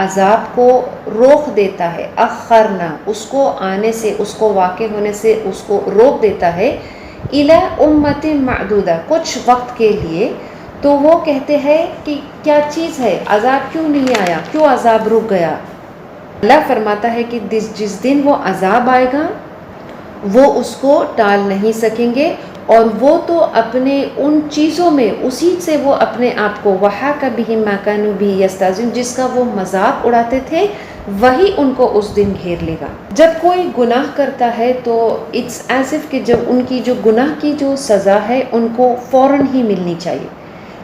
عذاب کو روک دیتا ہے، اخرنا اس کو آنے سے، اس کو واقع ہونے سے اس کو روک دیتا ہے، الی امت معدودہ کچھ وقت کے لیے، تو وہ کہتے ہیں کہ کیا چیز ہے، عذاب کیوں نہیں آیا، کیوں عذاب رک گیا؟ اللہ فرماتا ہے کہ جس دن وہ عذاب آئے گا وہ اس کو ٹال نہیں سکیں گے، اور وہ تو اپنے ان چیزوں میں اسی سے وہ اپنے آپ کو وحاک بہم ما کانوا بہ یستہزئون جس کا وہ مذاق اڑاتے تھے، وہی ان کو اس دن گھیر لے گا۔ جب کوئی گناہ کرتا ہے تو اٹس ایز اف کہ جب ان کی جو گناہ کی جو سزا ہے ان کو فوراً ہی ملنی چاہیے،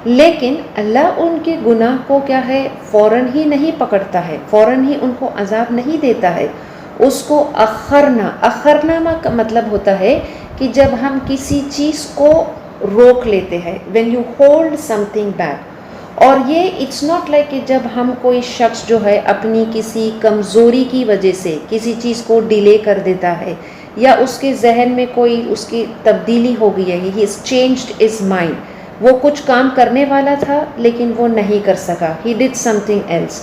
لیکن اللہ ان کے گناہ کو کیا ہے، فوراً ہی نہیں پکڑتا ہے، فوراً ہی ان کو عذاب نہیں دیتا ہے، اس کو اخرنا کا مطلب ہوتا ہے کہ جب ہم کسی چیز کو روک لیتے ہیں، when you hold something back، اور یہ اٹس ناٹ لائک کہ جب ہم کوئی شخص جو ہے اپنی کسی کمزوری کی وجہ سے کسی چیز کو ڈیلے کر دیتا ہے، یا اس کے ذہن میں کوئی اس کی تبدیلی ہو گئی ہے، he has changed his mind، وہ کچھ کام کرنے والا تھا لیکن وہ نہیں کر سکا، he did something else،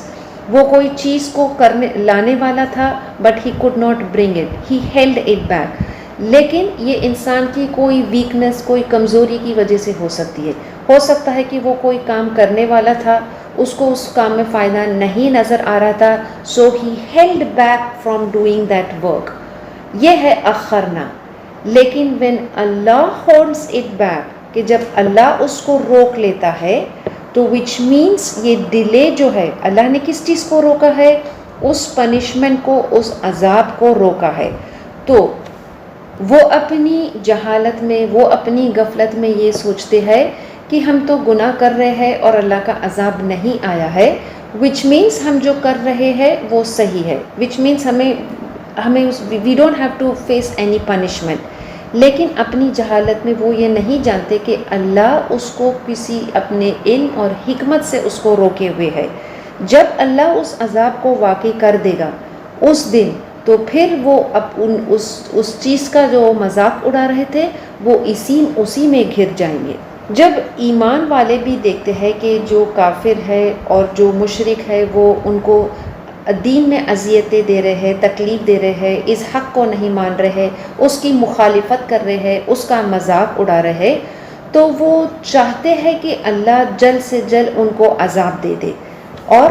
وہ کوئی چیز کو لانے والا تھا but he could not bring it، he held it back۔ لیکن یہ انسان کی کوئی ویکنس، کوئی کمزوری کی وجہ سے ہو سکتی ہے، ہو سکتا ہے کہ وہ کوئی کام کرنے والا تھا، اس کو اس کام میں فائدہ نہیں نظر آ رہا تھا، so he held back from doing that work، یہ ہے اخرنا۔ لیکن when Allah holds it back کہ جب اللہ اس کو روک لیتا ہے تو وچ مینس یہ ڈیلے جو ہے، اللہ نے کس چیز کو روکا ہے؟ اس پنشمنٹ کو، اس عذاب کو روکا ہے. تو وہ اپنی جہالت میں، وہ اپنی غفلت میں یہ سوچتے ہیں کہ ہم تو گناہ کر رہے ہیں اور اللہ کا عذاب نہیں آیا ہے، وچ مینس ہم جو کر رہے ہیں وہ صحیح ہے، وچ مینس ہمیں we don't have to face any punishment. لیکن اپنی جہالت میں وہ یہ نہیں جانتے کہ اللہ اس کو کسی اپنے علم اور حکمت سے اس کو روکے ہوئے ہے. جب اللہ اس عذاب کو واقع کر دے گا اس دن، تو پھر وہ اس چیز کا جو مذاق اڑا رہے تھے وہ اسی میں گھر جائیں گے. جب ایمان والے بھی دیکھتے ہیں کہ جو کافر ہے اور جو مشرک ہے وہ ان کو دین میں اذیتیں دے رہے ہیں، تکلیف دے رہے ہیں، اس حق کو نہیں مان رہے ہیں، اس کی مخالفت کر رہے ہیں، اس کا مذاق اڑا رہے ہیں، تو وہ چاہتے ہیں کہ اللہ جلد سے جلد ان کو عذاب دے دے. اور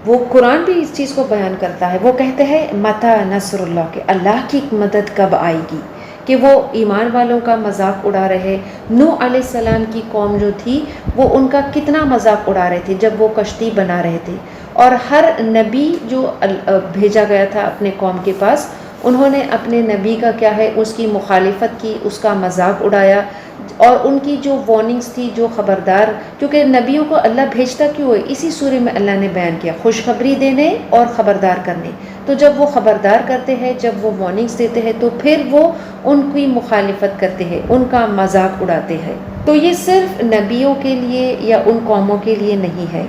وہ قرآن بھی اس چیز کو بیان کرتا ہے، وہ کہتے ہیں متی نصر اللہ، کہ اللہ کی مدد کب آئے گی، کہ وہ ایمان والوں کا مذاق اڑا رہے. نوح علیہ السلام کی قوم جو تھی وہ ان کا کتنا مذاق اڑا رہے تھے جب وہ کشتی بنا رہے تھے. اور ہر نبی جو بھیجا گیا تھا اپنے قوم کے پاس، انہوں نے اپنے نبی کا کیا ہے، اس کی مخالفت کی، اس کا مذاق اڑایا. اور ان کی جو وارننگز تھی، جو خبردار، کیونکہ نبیوں کو اللہ بھیجتا کیوں ہے، اسی سورہ میں اللہ نے بیان کیا، خوشخبری دینے اور خبردار کرنے. تو جب وہ خبردار کرتے ہیں، جب وہ وارننگز دیتے ہیں، تو پھر وہ ان کی مخالفت کرتے ہیں، ان کا مذاق اڑاتے ہیں. تو یہ صرف نبیوں کے لیے یا ان قوموں کے لیے نہیں ہے،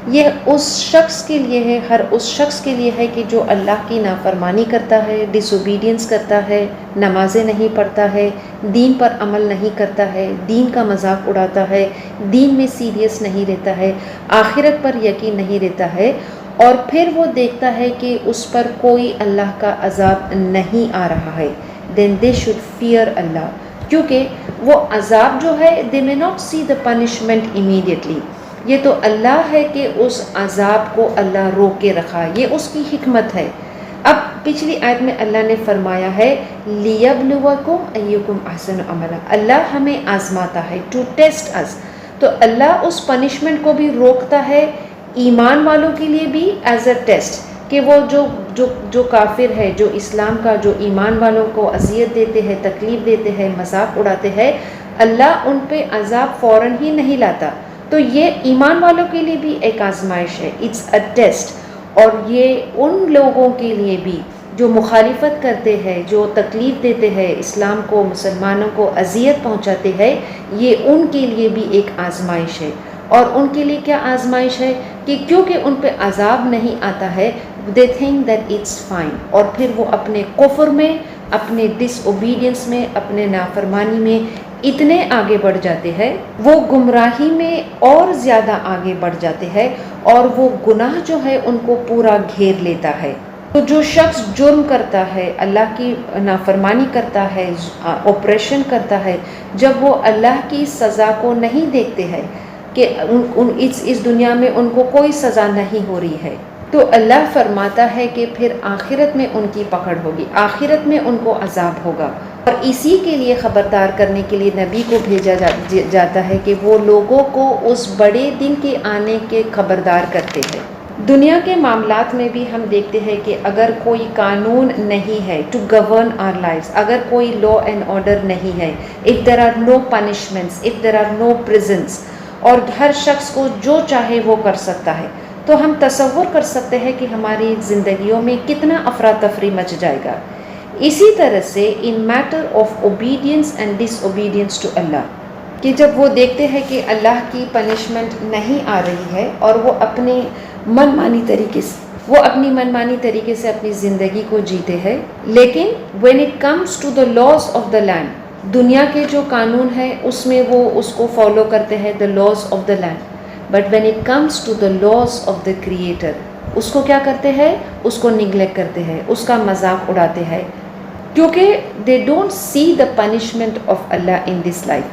یہ اس شخص کے لیے ہے، ہر اس شخص کے لیے ہے کہ جو اللہ کی نافرمانی کرتا ہے، ڈس اوبیڈینس کرتا ہے، نمازیں نہیں پڑھتا ہے، دین پر عمل نہیں کرتا ہے، دین کا مذاق اڑاتا ہے، دین میں سیریس نہیں رہتا ہے، آخرت پر یقین نہیں رہتا ہے، اور پھر وہ دیکھتا ہے کہ اس پر کوئی اللہ کا عذاب نہیں آ رہا ہے. دین دے شوڈ فیئر اللہ، کیونکہ وہ عذاب جو ہے دے may not see the punishment immediately. یہ تو اللہ ہے کہ اس عذاب کو اللہ روک کے رکھا، یہ اس کی حکمت ہے. اب پچھلی آیت میں اللہ نے فرمایا ہے لِيَبْلُوَكُمْ أَيُّكُمْ أَحْسَنُ عَمَلًا، اللہ ہمیں آزماتا ہے، ٹو ٹیسٹ اس. تو اللہ اس پنشمنٹ کو بھی روکتا ہے ایمان والوں کے لیے بھی ایز اے ٹیسٹ، کہ وہ جو کافر ہے، جو اسلام کا، جو ایمان والوں کو اذیت دیتے ہیں، تکلیف دیتے ہیں، مذاق اڑاتے ہیں، اللہ ان پہ عذاب فوراً ہی نہیں لاتا. تو یہ ایمان والوں کے لیے بھی ایک آزمائش ہے، اٹس اے ٹیسٹ. اور یہ ان لوگوں کے لیے بھی جو مخالفت کرتے ہیں، جو تکلیف دیتے ہیں اسلام کو، مسلمانوں کو اذیت پہنچاتے ہیں، یہ ان کے لیے بھی ایک آزمائش ہے. اور ان کے لیے کیا آزمائش ہے کہ کیونکہ ان پہ عذاب نہیں آتا ہے، they think that it's fine, اور پھر وہ اپنے کفر میں، اپنے ڈس اوبیڈینس میں، اپنے نافرمانی میں اتنے آگے بڑھ جاتے ہیں، وہ گمراہی میں اور زیادہ آگے بڑھ جاتے ہیں، اور وہ گناہ جو ہے ان کو پورا گھیر لیتا ہے. تو جو شخص جرم کرتا ہے، اللہ کی نافرمانی کرتا ہے، اوپریشن کرتا ہے، جب وہ اللہ کی سزا کو نہیں دیکھتے ہیں کہ اس دنیا میں ان کو کوئی سزا نہیں ہو رہی ہے، تو اللہ فرماتا ہے کہ پھر آخرت میں ان کی پکڑ ہوگی، آخرت میں ان کو عذاب ہوگا. اور اسی کے لیے خبردار کرنے کے لیے نبی کو بھیجا جاتا ہے کہ وہ لوگوں کو اس بڑے دن کے آنے کے خبردار کرتے ہیں. دنیا کے معاملات میں بھی ہم دیکھتے ہیں کہ اگر کوئی قانون نہیں ہے ٹو گورن آر لائفز، اگر کوئی لا اینڈ آرڈر نہیں ہے، if there are no punishments, if there are no prisons, اور ہر شخص کو جو چاہے وہ کر سکتا ہے، تو ہم تصور کر سکتے ہیں کہ ہماری زندگیوں میں کتنا افراتفری مچ جائے گا. اسی طرح سے in matter of obedience and disobedience to Allah, کہ جب وہ دیکھتے ہیں کہ اللہ کی پنشمنٹ نہیں آ رہی ہے اور وہ اپنی منمانی طریقے سے اپنی زندگی کو جیتے ہیں، لیکن when it comes to the laws of the land، دنیا کے جو قانون ہے اس میں وہ اس کو فالو کرتے ہیں، the laws of the land. But when it comes to the laws of the creator، اس کو کیا کرتے ہیں، اس کو نیگلیکٹ کرتے ہیں، اس کا مذاق اڑاتے ہیں، کیونکہ they don't see the punishment of Allah in this life.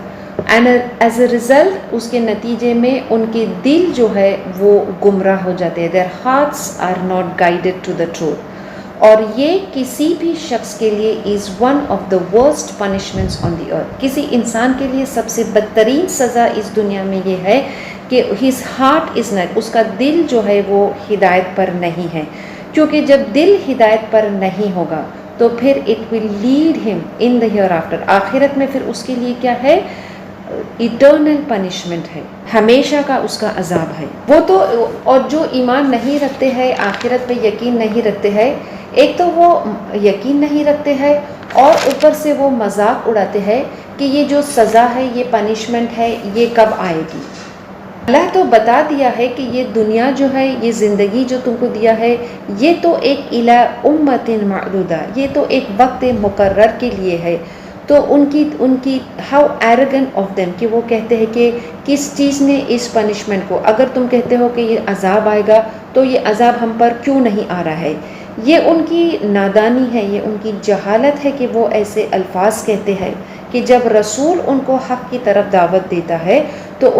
And as a result، اس کے نتیجے میں ان کے دل جو ہے وہ گمراہ ہو جاتے ہیں، their hearts are not guided to the truth. اور یہ کسی بھی شخص کے لیے is one of the worst punishments on the earth. کسی انسان کے لیے سب سے بدترین سزا اس دنیا میں یہ ہے کہ ہز ہارٹ از ناٹ، اس کا دل جو ہے وہ ہدایت پر نہیں ہے. کیونکہ جب دل ہدایت پر نہیں ہوگا تو پھر اٹ ول لیڈ ہم ان دا ہیئر آفٹر، آخرت میں پھر اس کے لیے کیا ہے؟ ایٹرنل پنشمنٹ ہے، ہمیشہ کا اس کا عذاب ہے. وہ تو اور جو ایمان نہیں رکھتے ہیں، آخرت پہ یقین نہیں رکھتے ہیں، ایک تو وہ یقین نہیں رکھتے ہیں اور اوپر سے وہ مذاق اڑاتے ہیں کہ یہ جو سزا ہے، یہ پنشمنٹ ہے، یہ کب آئے گی. اللہ تو بتا دیا ہے کہ یہ دنیا جو ہے، یہ زندگی جو تم کو دیا ہے، یہ تو ایک الی امت معدودہ، یہ تو ایک وقت مقرر کے لیے ہے. تو ان کی ہاؤ ایروگنٹ آف دیم کہ وہ کہتے ہیں کہ کس چیز نے اس پنشمنٹ کو، اگر تم کہتے ہو کہ یہ عذاب آئے گا تو یہ عذاب ہم پر کیوں نہیں آ رہا ہے. یہ ان کی نادانی ہے، یہ ان کی جہالت ہے کہ وہ ایسے الفاظ کہتے ہیں کہ جب رسول ان کو حق کی طرف دعوت دیتا ہے تو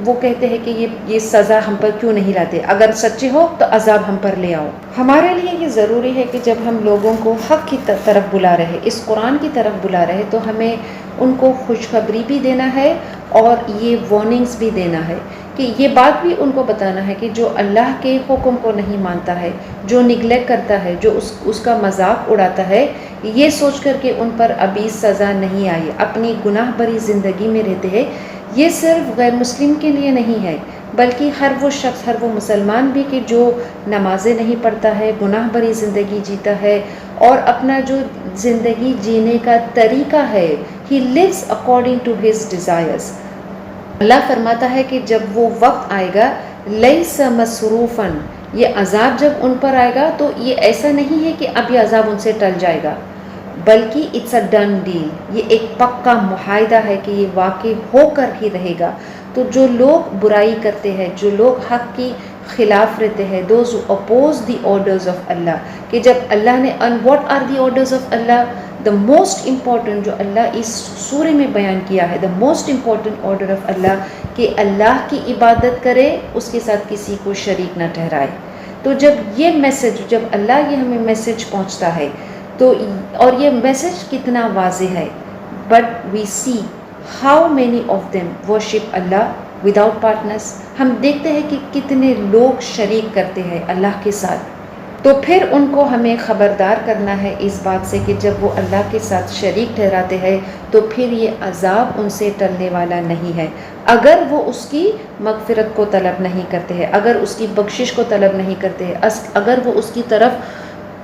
وہ کہتے ہیں کہ یہ سزا ہم پر کیوں نہیں لاتے، اگر سچے ہو تو عذاب ہم پر لے آؤ. ہمارے لیے یہ ضروری ہے کہ جب ہم لوگوں کو حق کی طرف بلا رہے، اس قرآن کی طرف بلا رہے، تو ہمیں ان کو خوشخبری بھی دینا ہے اور یہ وارننگز بھی دینا ہے کہ یہ بات بھی ان کو بتانا ہے کہ جو اللہ کے حکم کو نہیں مانتا ہے، جو نگلیکٹ کرتا ہے، جو اس کا مذاق اڑاتا ہے، یہ سوچ کر کہ ان پر ابھی سزا نہیں آئی، اپنی گناہ بری زندگی میں رہتے ہیں. یہ صرف غیر مسلم کے لیے نہیں ہے بلکہ ہر وہ شخص، ہر وہ مسلمان بھی کہ جو نمازیں نہیں پڑھتا ہے، گناہ بری زندگی جیتا ہے اور اپنا جو زندگی جینے کا طریقہ ہے، he lives according to his desires. اللہ فرماتا ہے کہ جب وہ وقت آئے گا لیس مصروفاً، یہ عذاب جب ان پر آئے گا تو یہ ایسا نہیں ہے کہ اب یہ عذاب ان سے ٹل جائے گا، بلکہ اٹس اے ڈن ڈیل، یہ ایک پکا معاہدہ ہے کہ یہ واقع ہو کر ہی رہے گا. تو جو لوگ برائی کرتے ہیں، جو لوگ حق کی خلاف رہتے ہیں، those who oppose the orders of اللہ، کہ جب اللہ نے and what are the orders of Allah, the most important جو اللہ اس سورے میں بیان کیا ہے، the most important order of اللہ کہ اللہ کی عبادت کرے، اس کے ساتھ کسی کو شریک نہ ٹھہرائے. تو جب یہ میسج، جب اللہ یہ ہمیں میسج پہنچتا ہے تو، اور یہ میسج کتنا واضح ہے، but we see how many of them worship Allah without partners. ہم دیکھتے ہیں کہ کتنے لوگ شریک کرتے ہیں اللہ کے ساتھ. تو پھر ان کو ہمیں خبردار کرنا ہے اس بات سے کہ جب وہ اللہ کے ساتھ شریک ٹھہراتے ہیں تو پھر یہ عذاب ان سے ٹلنے والا نہیں ہے اگر وہ اس کی مغفرت کو طلب نہیں کرتے ہیں، اگر اس کی بخشش کو طلب نہیں کرتے ہیں، اگر وہ اس کی طرف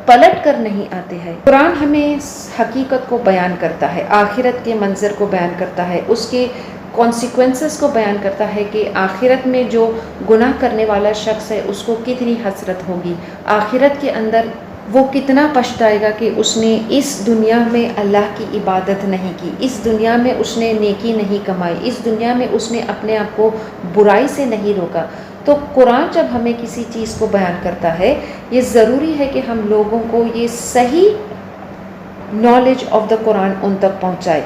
پلٹ کر نہیں آتے ہیں. قرآن ہمیں حقیقت کو بیان کرتا ہے، آخرت کے منظر کو بیان کرتا ہے، اس کے کانسیکوینسز کو بیان کرتا ہے کہ آخرت میں جو گناہ کرنے والا شخص ہے اس کو کتنی حسرت ہوگی، آخرت کے اندر وہ کتنا پچھتائے گا کہ اس نے اس دنیا میں اللہ کی عبادت نہیں کی، اس دنیا میں اس نے نیکی نہیں کمائی، اس دنیا میں اس نے اپنے آپ کو برائی سے نہیں روکا. تو قرآن جب ہمیں کسی چیز کو بیان کرتا ہے، یہ ضروری ہے کہ ہم لوگوں کو یہ صحیح نالج آف دا قرآن ان تک پہنچائے،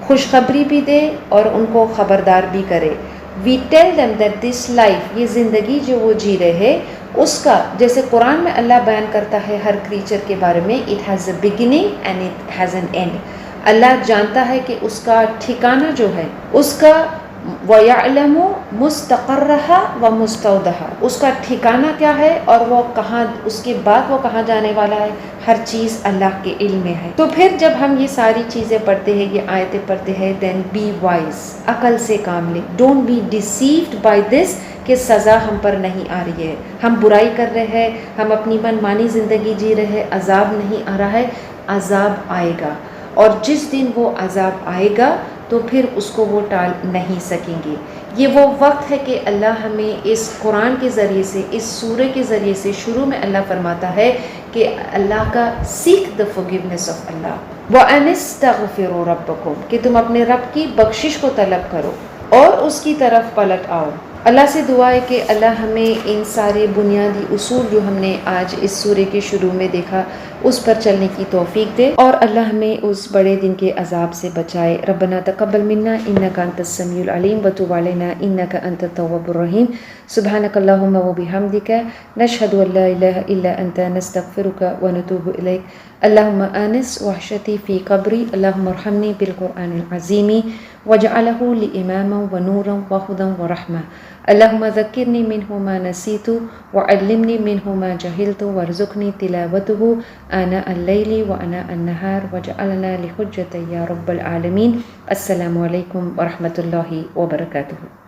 خوشخبری بھی دے اور ان کو خبردار بھی کرے. We tell them that this life, یہ زندگی جو وہ جی رہے ہیں اس کا، جیسے قرآن میں اللہ بیان کرتا ہے ہر کریچر کے بارے میں، it has a beginning and it has an end. Allah جانتا ہے کہ اس کا ٹھکانہ جو ہے، اس کا وَيَعْلَمُ مُسْتَقَرَّهَا وَمُسْتَوْدَهَا، اس کا ٹھکانہ کیا ہے اور وہ کہاں، اس کے بعد وہ کہاں جانے والا ہے، ہر چیز اللہ کے علم میں ہے. تو پھر جب ہم یہ ساری چیزیں پڑھتے ہیں، یہ آیتیں پڑھتے ہیں، دین بی وائز، عقل سے کام لے. Don't be deceived by this کہ سزا ہم پر نہیں آ رہی ہے، ہم برائی کر رہے ہیں، ہم اپنی من مانی زندگی جی رہے ہیں، عذاب نہیں آ رہا ہے. عذاب آئے گا اور جس دن وہ عذاب آئے گا تو پھر اس کو وہ ٹال نہیں سکیں گے. یہ وہ وقت ہے کہ اللہ ہمیں اس قرآن کے ذریعے سے، اس سورے کے ذریعے سے، شروع میں اللہ فرماتا ہے کہ اللہ کا سیک دا forgiveness آف اللہ، وَأَنِ اسْتَغْفِرُوا رَبَّكُمْ، کہ تم اپنے رب کی بخشش کو طلب کرو اور اس کی طرف پلٹ آؤ. اللہ سے دعا ہے کہ اللہ ہمیں ان سارے بنیادی اصول جو ہم نے آج اس سورے کے شروع میں دیکھا اس پر چلنے کی توفیق دے، اور اللہ ہمیں اس بڑے دن کے عذاب سے بچائے۔ ربنا تقبل منا انک انت السمیع العلیم وتب علینا انک انت التواب الرحیم۔ سبحانک اللہم وبحمدک نشہد ان لا الہ الا انت نستغفرک ونتوب الیک۔ اللہم آنس وحشتی فی قبری، اللہم ارحمنی بالقرآن العظیم واجعلہ لی اماما ونورا وہدی ورحمہ۔ اللہم ذکرنی منہ ما نسیت وعلمنی منہ ما جہلت وارزقنی تلاوتہ آناء اللیل وآناء النہار واجعلنا لحجۃ یا رب العالمین۔ السلام علیکم ورحمۃ اللہ وبرکاتہ۔